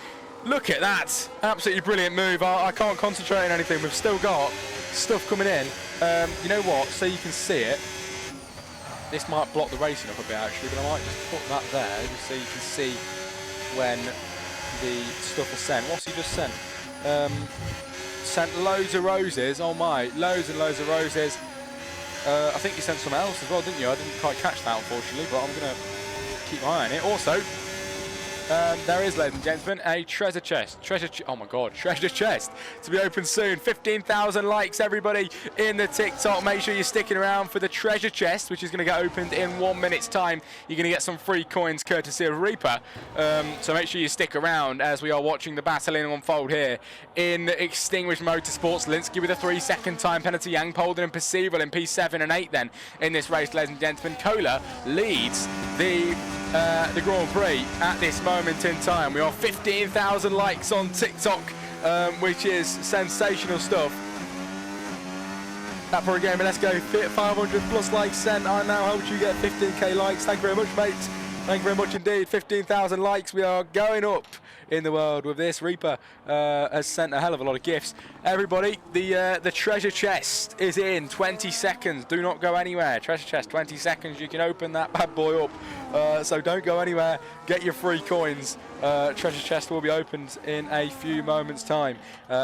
Look at that. Absolutely brilliant move. I can't concentrate on anything. We've still got stuff coming in. You know what? So you can see it. This might block the racing up a bit, actually, but I might just put that there just so you can see when the stuff was sent. What's he just sent? Sent loads of roses. Oh my, loads and loads of roses. I think you sent some else as well, didn't you? I didn't quite catch that, unfortunately, but I'm going to keep my eye on it. Also, there is, ladies and gentlemen, a treasure chest. Oh my god, treasure chest to be opened soon. 15,000 likes, everybody, in the TikTok. Make sure you're sticking around for the treasure chest, which is going to get opened in 1 minute's time. You're going to get some free coins courtesy of Reaper. So make sure you stick around as we are watching the battle unfold here in Extinguished Motorsports. Linsky with a 3-second time penalty. Yang Polden and Percival in P7 and 8 then in this race, ladies and gentlemen. Kohler leads the Grand Prix at this moment in time. We are 15,000 likes on TikTok, which is sensational stuff. That Pro Gamer, let's go. 500 plus likes sent. I now helped you get 15k likes. Thank you very much, mate. Thank you very much indeed. 15,000 likes. We are going up in the world with this. Reaper has sent a hell of a lot of gifts. Everybody, the treasure chest is in 20 seconds. Do not go anywhere. Treasure chest, 20 seconds. You can open that bad boy up. So don't go anywhere. Get your free coins. Treasure chest will be opened in a few moments' time.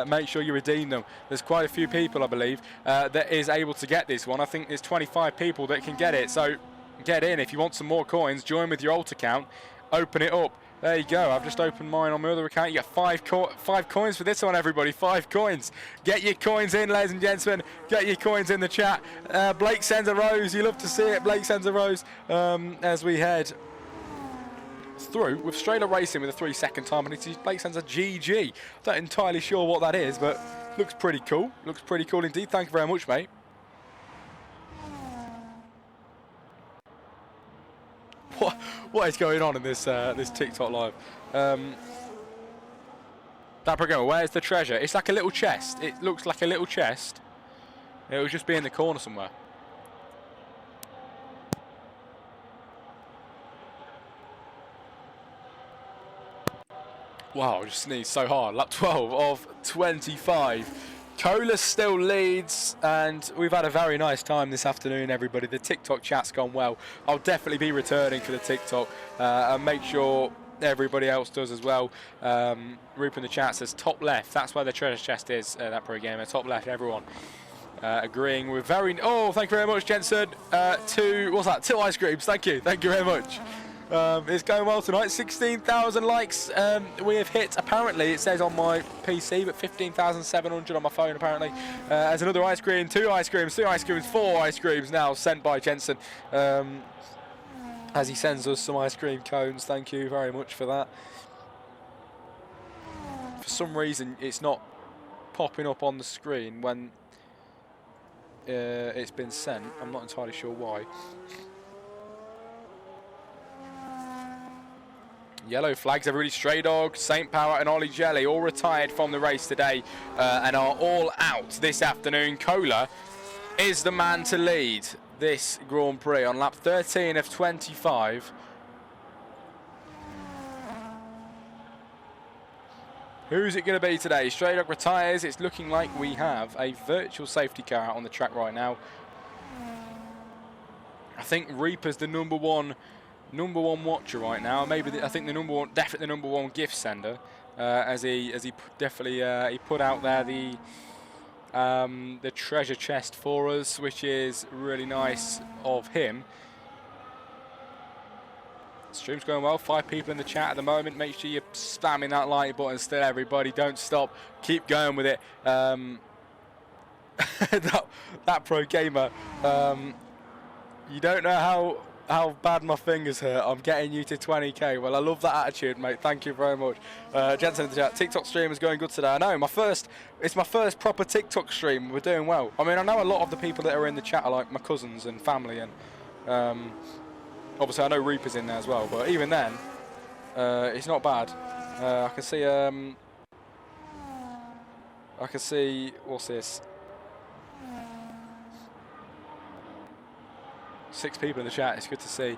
Make sure you redeem them. There's quite a few people, I believe, that is able to get this one. I think there's 25 people that can get it. So get in. If you want some more coins, join with your alt account. Open it up. There you go. I've just opened mine on my other account. You get 5 coins for this one, everybody. 5 coins. Get your coins in, ladies and gentlemen. Get your coins in the chat. Blake sends a rose. You love to see it. Blake sends a rose as we head through with Strailer Racing with a 3-second time. And Blake sends a GG. Not entirely sure what that is, but looks pretty cool. Looks pretty cool indeed. Thank you very much, mate. What is going on in this this TikTok live? That program, where's the treasure? It's like a little chest. It looks like a little chest. It will just be in the corner somewhere. Wow, I just sneezed so hard. Lap 12 of 25. Kohler still leads, and we've had a very nice time this afternoon, everybody. The TikTok chat's gone well. I'll definitely be returning for the TikTok, and make sure everybody else does as well. Rupert in the chat says top left. That's where the treasure chest is, that Pro Gamer. Top left, everyone. Agreeing with very... Oh, thank you very much, Jensen. What's that? 2 ice creams. Thank you. Thank you very much. It's going well tonight. 16,000 likes we have hit. Apparently, it says on my PC, but 15,700 on my phone, apparently. As another ice cream, 2 ice creams, 3 ice creams, 4 ice creams now sent by Jensen. As he sends us some ice cream cones. Thank you very much for that. For some reason, it's not popping up on the screen when it's been sent. I'm not entirely sure why. Yellow flags, everybody. Stray Dog, Saint Power and Ollie Jelly all retired from the race today and are all out this afternoon. Kohler is the man to lead this Grand Prix on lap 13 of 25. Who's it going to be today? Stray Dog retires. It's looking like we have a virtual safety car out on the track right now. I think Reaper's the number one watcher right now. Maybe I think definitely the number one gift sender, as he definitely he put out there the treasure chest for us, which is really nice of him. Stream's going well. 5 people in the chat at the moment. Make sure you're spamming that like button still, everybody. Don't stop. Keep going with it. That pro gamer. You don't know how bad my fingers hurt. I'm getting you to 20k. Well, I love that attitude, mate. Thank you very much. Jensen in the chat. TikTok stream is going good today. I know. It's my first proper TikTok stream. We're doing well. I mean, I know a lot of the people that are in the chat are like my cousins and family, and obviously I know Reaper's in there as well. But even then, it's not bad. I can see. What's this? 6 people in the chat. It's good to see.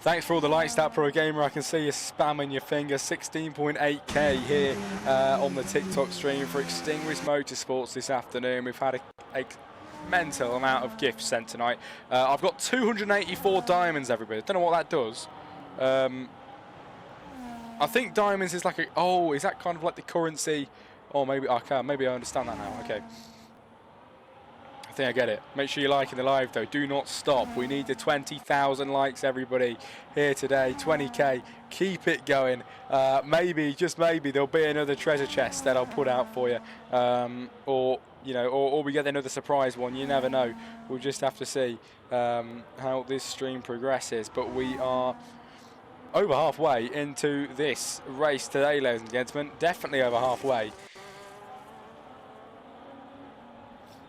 Thanks for all the likes, that pro gamer. I can see you spamming your finger. 16.8k here on the TikTok stream for Extinguished Motorsports this afternoon. We've had a mental amount of gifts sent tonight. I've got 284 diamonds, everybody. I don't know what that does. I think diamonds is like a... Oh, is that kind of like the currency? Oh, maybe I can. Maybe I understand that now. Okay. I think I get it. Make sure you're liking the live though. Do not stop. We need the 20,000 likes, everybody, here today. 20k. Keep it going. Maybe, just maybe, there'll be another treasure chest that I'll put out for you, or you know, or we get another surprise one. You never know. We'll just have to see how this stream progresses. But we are over halfway into this race today, ladies and gentlemen. Definitely over halfway.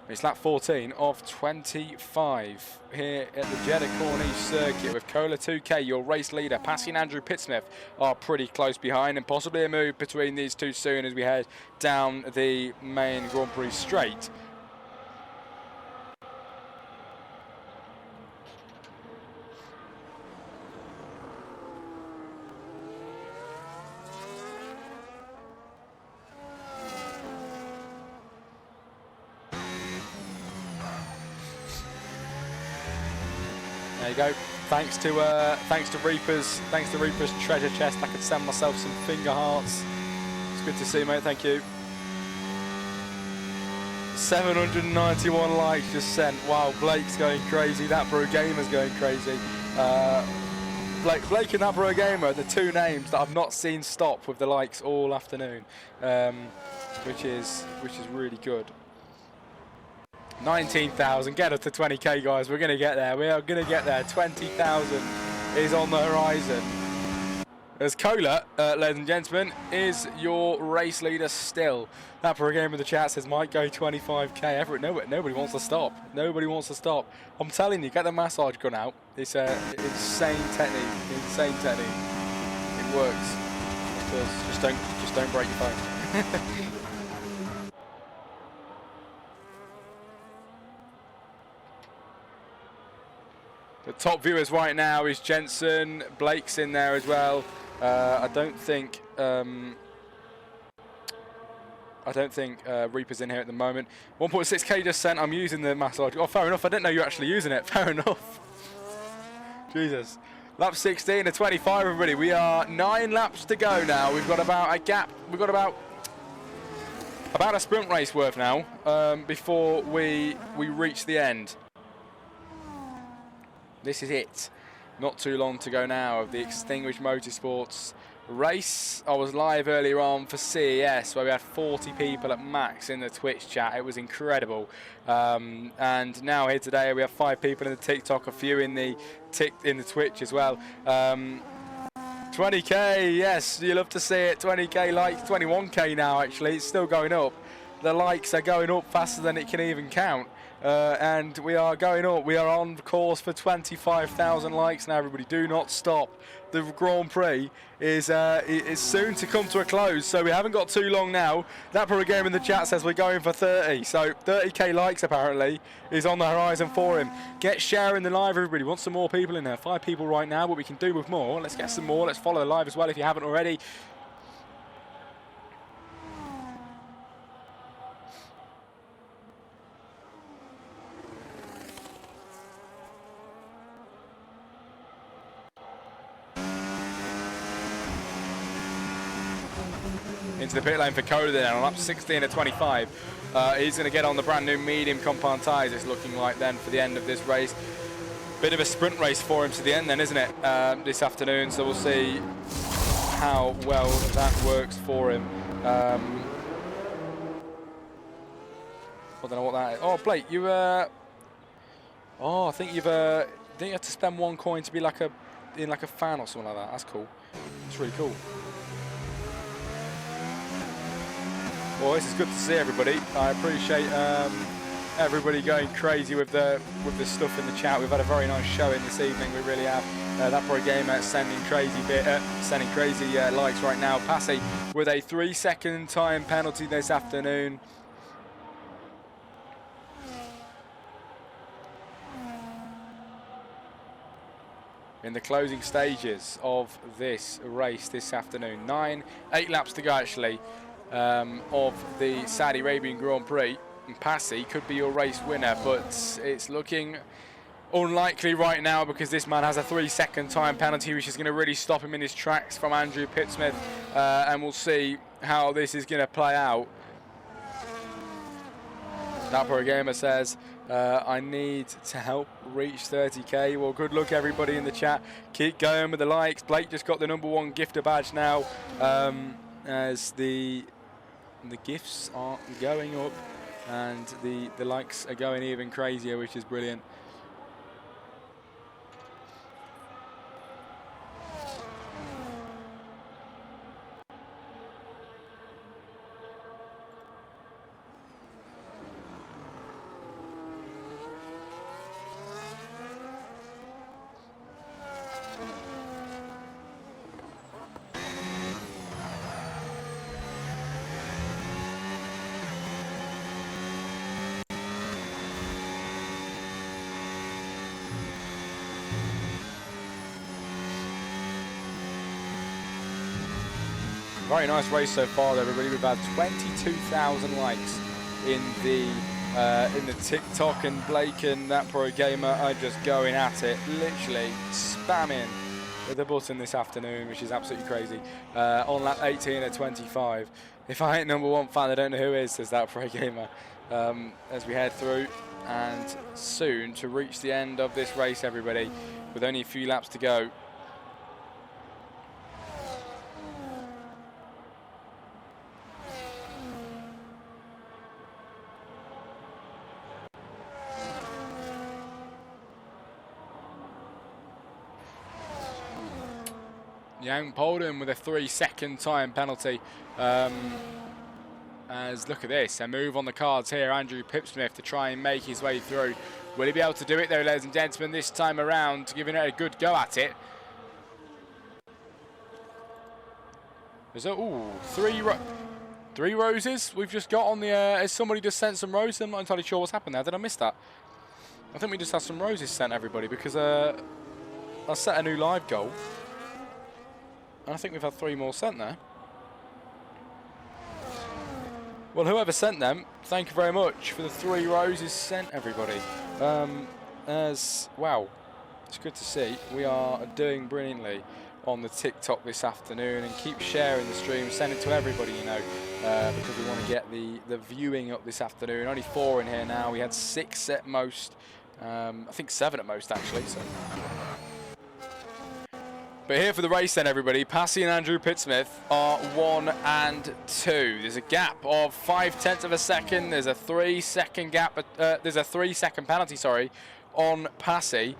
It's lap 14 of 25 here at the Jeddah Corniche circuit with Kohler 2K, your race leader. Passy and Andrew Pittsmith are pretty close behind, and possibly a move between these two soon as we head down the main Grand Prix straight. There you go. Thanks to Reaper's treasure chest, I could send myself some finger hearts. It's good to see, mate. Thank you. 791 likes just sent. Wow, Blake's going crazy. That Bro Gamer's going crazy. Blake and that Bro Gamer are the two names that I've not seen stop with the likes all afternoon, which is really good. 19,000, get up to 20k, guys. We're going to get there. We are going to get there. 20,000 is on the horizon. As Kohler, ladies and gentlemen, is your race leader still. That for a game in the chat says might go 25k. Nobody wants to stop. Nobody wants to stop. I'm telling you, get the massage gun out. It's an insane technique. Insane technique. It works. Just don't break your phone. The top viewers right now is Jensen. Blake's in there as well. I don't think Reaper's in here at the moment. 1.6k just sent. I'm using the massage. Oh, fair enough. I didn't know you're actually using it. Fair enough. Jesus. Lap 16 to 25, everybody. We are 9 laps to go now. We've got about a gap. We've got about a sprint race worth now before we reach the end. This is it. Not too long to go now of the Extinguished Motorsports race. I was live earlier on for CES where we had 40 people at max in the Twitch chat. It was incredible. And now here today we have 5 people in the TikTok, a few in the Twitch as well. 20k, yes, you love to see it. 20k likes, 21k now actually. It's still going up. The likes are going up faster than it can even count. and we are going up. We are on course for 25,000 likes now, everybody. Do not stop. The Grand Prix is soon to come to a close, so we haven't got too long now. That Pro Game in the chat says we're going for 30, so 30k likes apparently is on the horizon for him. Get sharing the live, everybody. Want some more people in there? 5 people right now, but we can do with more. Let's get some more. Let's follow the live as well if you haven't already. Into the pit lane for Coda then on lap 16 at 25. He's going to get on the brand new medium compound tyres, it's looking like then for the end of this race. Bit of a sprint race for him to the end then, isn't it, this afternoon, so we'll see how well that works for him. I don't know what that is. Oh, Blake, you I think you have to spend 1 coin to be like a fan or something like that. That's cool. It's really cool. Well, this is good to see everybody. I appreciate everybody going crazy with the stuff in the chat. We've had a very nice showing this evening. We really have. That Pro Gamer sending crazy likes right now. Passy with a 3-second time penalty this afternoon. In the closing stages of this race this afternoon. 8 laps to go actually. Of the Saudi Arabian Grand Prix. And Passy could be your race winner, but it's looking unlikely right now because this man has a 3-second time penalty, which is going to really stop him in his tracks from Andrew Pittsmith, and we'll see how this is going to play out. That Pro Gamer says, I need to help reach 30k. Well, good luck everybody in the chat. Keep going with the likes. Blake just got the #1 gifter badge now, as the gifts are going up and the likes are going even crazier, which is brilliant. Very nice race so far, everybody. We've had 22,000 likes in the TikTok, and Blake and That Pro Gamer are just going at it, literally spamming with the button this afternoon, which is absolutely crazy. On lap 18 at 25. If I ain't #1 fan, I don't know who is, says That Pro Gamer. As we head through and soon to reach the end of this race, everybody, with only a few laps to go. Young Polden with a 3-second time penalty. As look at this, a move on the cards here, Andrew Pipsmith to try and make his way through. Will he be able to do it though, ladies and gentlemen, this time around, giving it a good go at it. There's three roses we've just got on the, has somebody just sent some roses? I'm not entirely sure what's happened there, did I miss that? I think we just had some roses sent everybody because I set a new live goal. I think we've had 3 more sent there. Well, whoever sent them, thank you very much for the 3 roses sent, everybody. Wow, it's good to see. We are doing brilliantly on the TikTok this afternoon, and keep sharing the stream, send it to everybody you know, because we want to get the viewing up this afternoon. Only 4 in here now. We had 6 at most. I think 7 at most actually. So. But here for the race then, everybody. Passy and Andrew Pittsmith are 1 and 2. There's a gap of 0.5 of a second. There's a 3-second gap. There's a 3-second penalty, sorry, on Passy.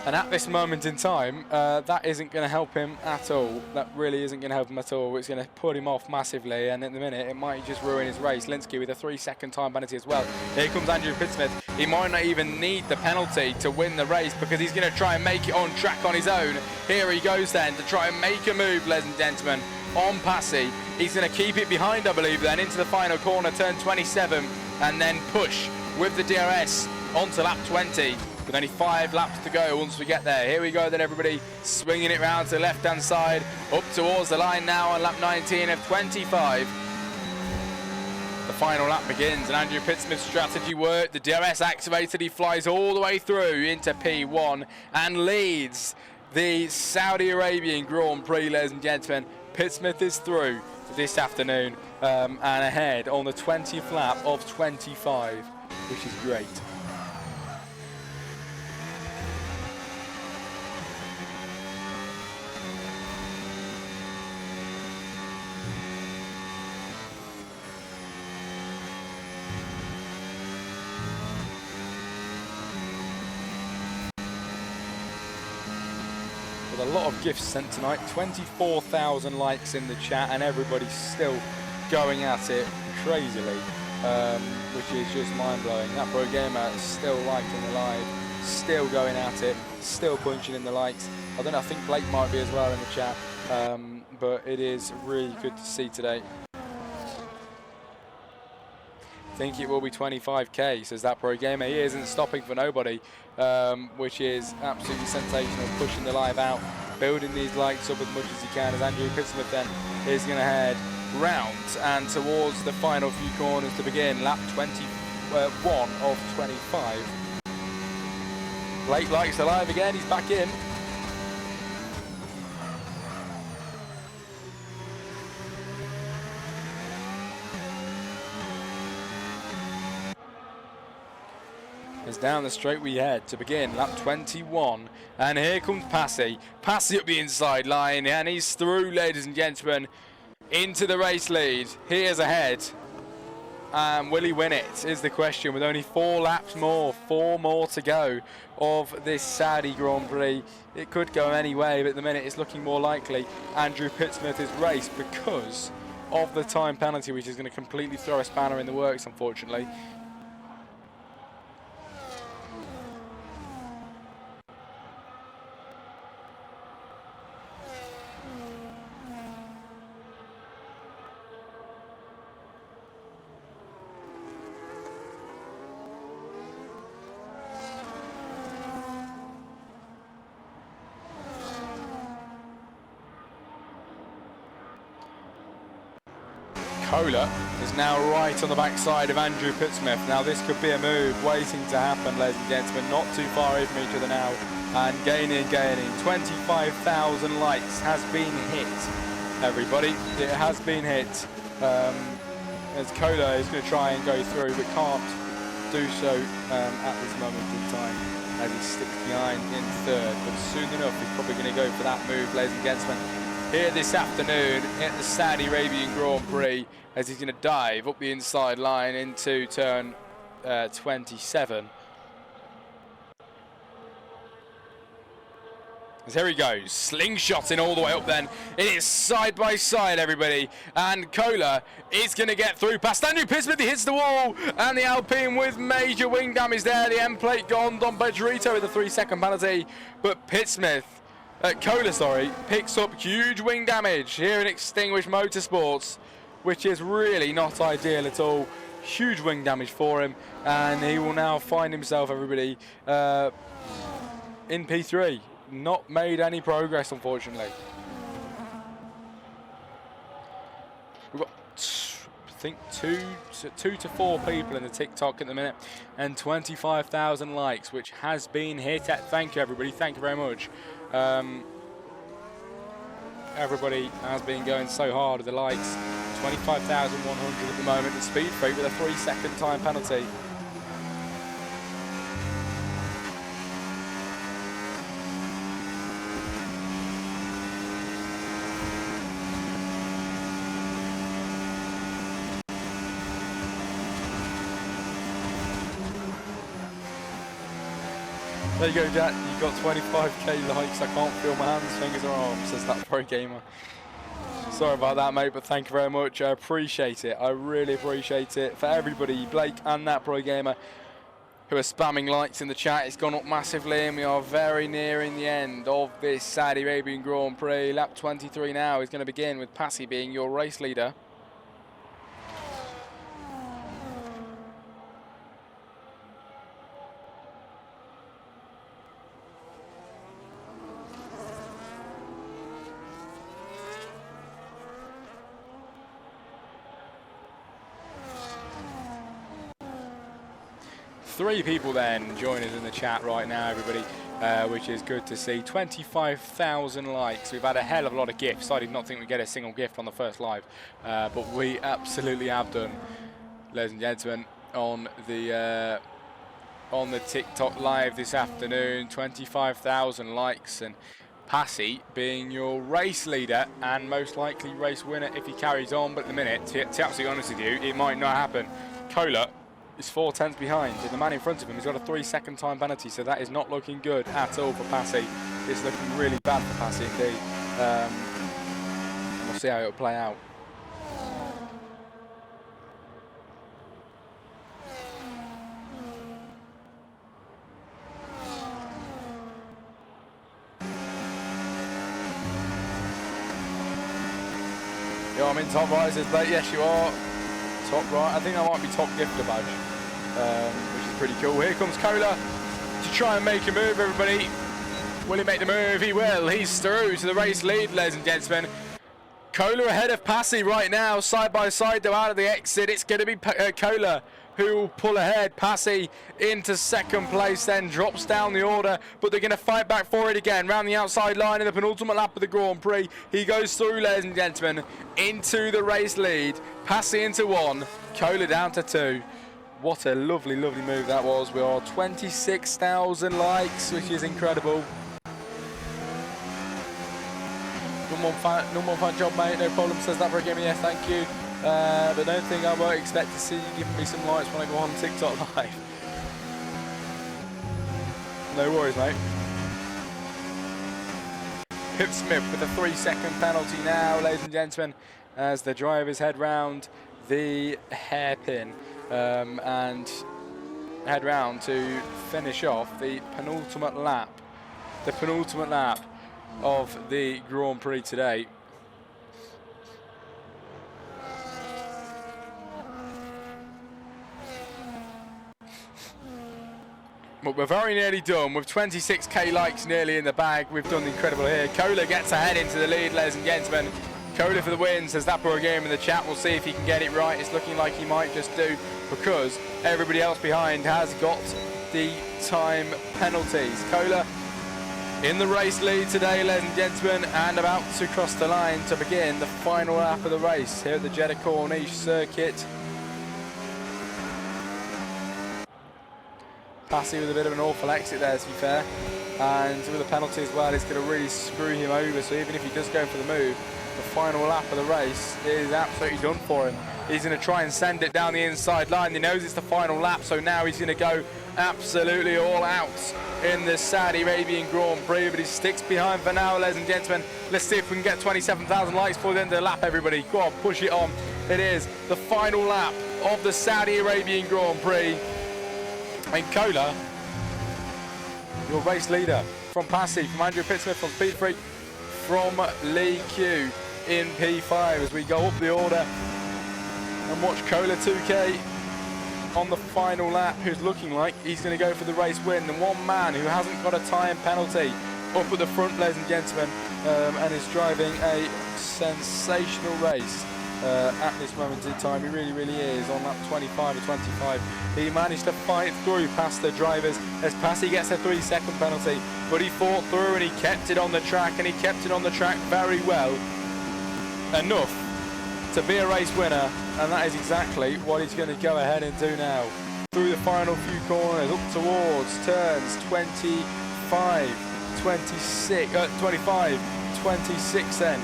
And at this moment in time, that isn't going to help him at all. That really isn't going to help him at all. It's going to put him off massively. And at the minute, it might just ruin his race. Linsky with a 3-second time penalty as well. Here comes Andrew Pittsmith. he might not even need the penalty to win the race, because he's going to try and make it on track on his own. Here he goes then to try and make a move, ladies and gentlemen, on Passy. He's going to keep it behind, I believe, then into the final corner, turn 27, and then push with the DRS onto lap 20. With only 5 laps to go once we get there. Here we go then, everybody, swinging it round to the left-hand side, up towards the line now on lap 19 of 25. The final lap begins, and Andrew Pittsmith's strategy worked. The DRS activated, he flies all the way through into P1 and leads the Saudi Arabian Grand Prix, ladies and gentlemen. Pittsmith is through this afternoon and ahead on the 20th lap of 25, which is great. A lot of gifts sent tonight, 24,000 likes in the chat, and everybody's still going at it crazily, which is just mind-blowing. That pro gamer is still liking the live, still going at it, still punching in the likes. I don't know, I think Blake might be as well in the chat, but it is really good to see today. I think it will be 25k, says that pro gamer. He isn't stopping for nobody, which is absolutely sensational, pushing the live out, building these likes up as much as he can, as Andrew Pittsmith then is going to head round and towards the final few corners to begin lap 21 of 25. Blake likes the live again, he's back in. As down the straight we head to begin lap 21, and here comes Passy. Passy up the inside line, and he's through, ladies and gentlemen, into the race lead. He is ahead, and will he win it is the question, with only 4 laps more, 4 more to go of this Saudi Grand Prix. It could go any way, but at the minute it's looking more likely Andrew Pittsmith is raced because of the time penalty, which is going to completely throw a spanner in the works, unfortunately. Kohler is now right on the backside of Andrew Pittsmith. Now this could be a move waiting to happen, ladies and gentlemen. Not too far away from each other now, and gaining. 25,000 likes has been hit, everybody. It has been hit. As Kohler is going to try and go through, but can't do so at this moment in time, as he sticks behind in third. But soon enough, he's probably going to go for that move, ladies and gentlemen, here this afternoon at the Saudi Arabian Grand Prix, as he's going to dive up the inside line into turn 27. As here he goes, slingshotting all the way up then. It is side by side, everybody, and Kohler is going to get through past Andrew Pittsmith. He hits the wall, and the Alpine with major wing damage there. The end plate gone. Don Pedrito with a 3-second penalty, but Kohler, picks up huge wing damage here in Extinguished Motorsports, which is really not ideal at all. Huge wing damage for him, and he will now find himself, everybody, in P3. Not made any progress, unfortunately. We've got, I think, two to four people in the TikTok at the minute, and 25,000 likes, which has been hit at. Thank you, everybody. Thank you very much. Everybody has been going so hard with the likes. 25,100 at the moment. The speed freak with a 3-second time penalty. There you go, Jack. You've got 25k likes. I can't feel my hands, fingers, or arms, says that pro gamer. Sorry about that, mate, but thank you very much. I appreciate it. I really appreciate it. For everybody, Blake and that pro gamer, who are spamming likes in the chat. It's gone up massively, and we are very nearing the end of this Saudi Arabian Grand Prix. Lap 23 now is going to begin with Passy being your race leader. Three people then join us in the chat right now, everybody, which is good to see. 25,000 likes. We've had a hell of a lot of gifts. I did not think we'd get a single gift on the first live, but we absolutely have done, ladies and gentlemen, on the TikTok live this afternoon. 25,000 likes, and Passy being your race leader and most likely race winner if he carries on. But at the minute, to be absolutely honest with you, it might not happen. Kohler is 4 tenths behind, and the man in front of him has got a 3-second time penalty, so that is not looking good at all for Passy. It's looking really bad for Passy indeed. We'll see how it'll play out. Yo, I'm in top right, says Blake. Yes, you are. Top right. I think I might be top gifter badge, which is pretty cool. Here comes Kohler to try and make a move, everybody. Will he make the move? He will. He's through to the race lead, ladies and gentlemen. Kohler ahead of Passy right now, side by side though out of the exit. It's going to be Kohler who will pull ahead. Passy into second place, then drops down the order, but they're going to fight back for it again. Round the outside line in the penultimate lap of the Grand Prix. He goes through, ladies and gentlemen, into the race lead. Passy into 1, Kohler down to 2. What a lovely, lovely move that was. We are 26,000 likes, which is incredible. Number one fan job, mate. No problem. Says that for a game. Yes, thank you. But don't think I won't expect to see you giving me some likes when I go on TikTok live. No worries, mate. Pip Smith with a 3-second penalty now, ladies and gentlemen, as the drivers head round the hairpin and head round to finish off the penultimate lap. The penultimate lap of the Grand Prix today. But we're very nearly done with 26k likes nearly in the bag. We've done incredible here. Kohler gets ahead into the lead, ladies and gentlemen. Kohler for the win, says that for a game in the chat. We'll see if he can get it right. It's looking like he might just do, because everybody else behind has got the time penalties. Kohler in the race lead today, ladies and gentlemen, and about to cross the line to begin the final lap of the race here at the Jeddah Corniche circuit. Passy with a bit of an awful exit there, to be fair, and with a penalty as well, it's going to really screw him over. So even if he does go for the move, the final lap of the race is absolutely done for him. He's going to try and send it down the inside line. He knows it's the final lap, so now he's going to go absolutely all out in the Saudi Arabian Grand Prix, but he sticks behind for now, ladies and gentlemen. Let's see if we can get 27,000 likes before the end of the lap, everybody. Go on, push it on. It is the final lap of the Saudi Arabian Grand Prix. And Kohler, your race leader, from Passy, from Andrew Pittsmith, from Speed Freak, from Lee Q in P5 as we go up the order and watch Kohler 2K on the final lap, who's looking like he's going to go for the race win. And one man who hasn't got a time penalty up at the front, ladies and gentlemen, and is driving a sensational race at this moment in time. He really, really is. On lap 25 or 25, he managed to fight through past the drivers as Passy gets a 3-second penalty, but he fought through and he kept it on the track, and he kept it on the track very well, enough to be a race winner, and that is exactly what he's going to go ahead and do now. Through the final few corners, up towards turns 25, 26 then,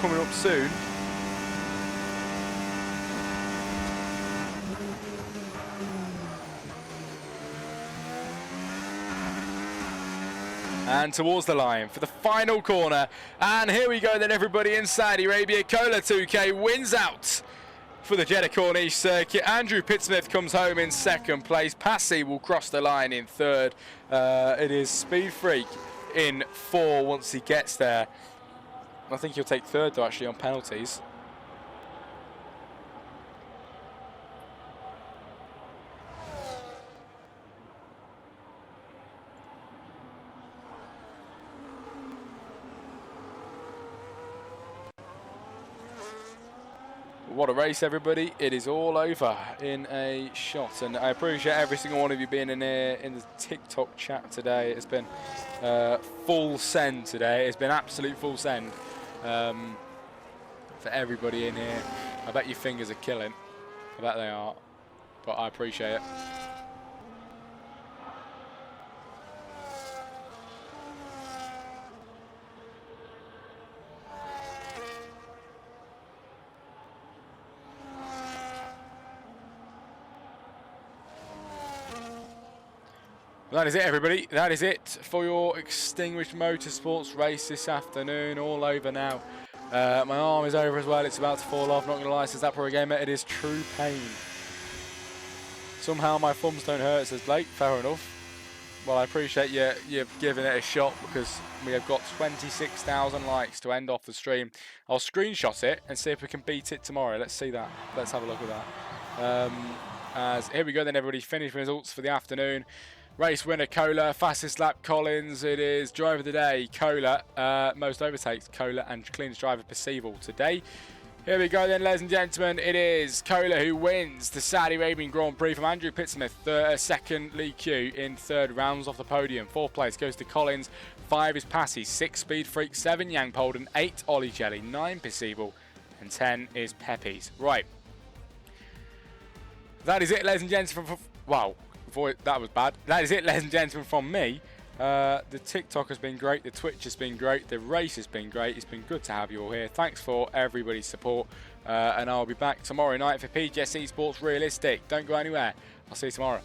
coming up soon. And towards the line for the final corner. And here we go then, everybody, in Saudi Arabia. Kohler 2K wins out for the Jeddah Corniche circuit. Andrew Pittsmith comes home in second place. Passy will cross the line in third. It is Speed Freak in 4 once he gets there. I think he'll take third though, actually, on penalties. What a race, everybody. It is all over in a shot, and I appreciate every single one of you being in here in the TikTok chat today. It's been full send today. It's been absolute full send for everybody in here. I bet your fingers are killing. I bet they are, but I appreciate it. That is it, everybody. That is it for your Extinguished Motorsports race this afternoon. All over now. My arm is over as well. It's about to fall off. Not going to lie, says that pro gamer. It is true pain. Somehow my thumbs don't hurt, says Blake. Fair enough. Well, I appreciate you giving it a shot, because we have got 26,000 likes to end off the stream. I'll screenshot it and see if we can beat it tomorrow. Let's see that. Let's have a look at that. Here we go then, everybody. Finish results for the afternoon. Race winner, Kohler. Fastest lap, Collins. It is driver of the day, Kohler. Most overtakes, Kohler. And cleanest driver, Percival today. Here we go then, ladies and gentlemen. It is Kohler who wins the Saudi Arabian Grand Prix from Andrew Pittsmith. Second, Lee Q in third, rounds off the podium. 4th place goes to Collins. 5 is Passy. 6, Speed Freak. 7, Yang Polden. 8, Ollie Jelly. 9, Percival. And 10 is Peppies. Right. That is it, ladies and gentlemen. Wow. That was bad. That is it, ladies and gentlemen, from me. The TikTok has been great. The Twitch has been great. The race has been great. It's been good to have you all here. Thanks for everybody's support. And I'll be back tomorrow night for PGS Esports Realistic. Don't go anywhere. I'll see you tomorrow.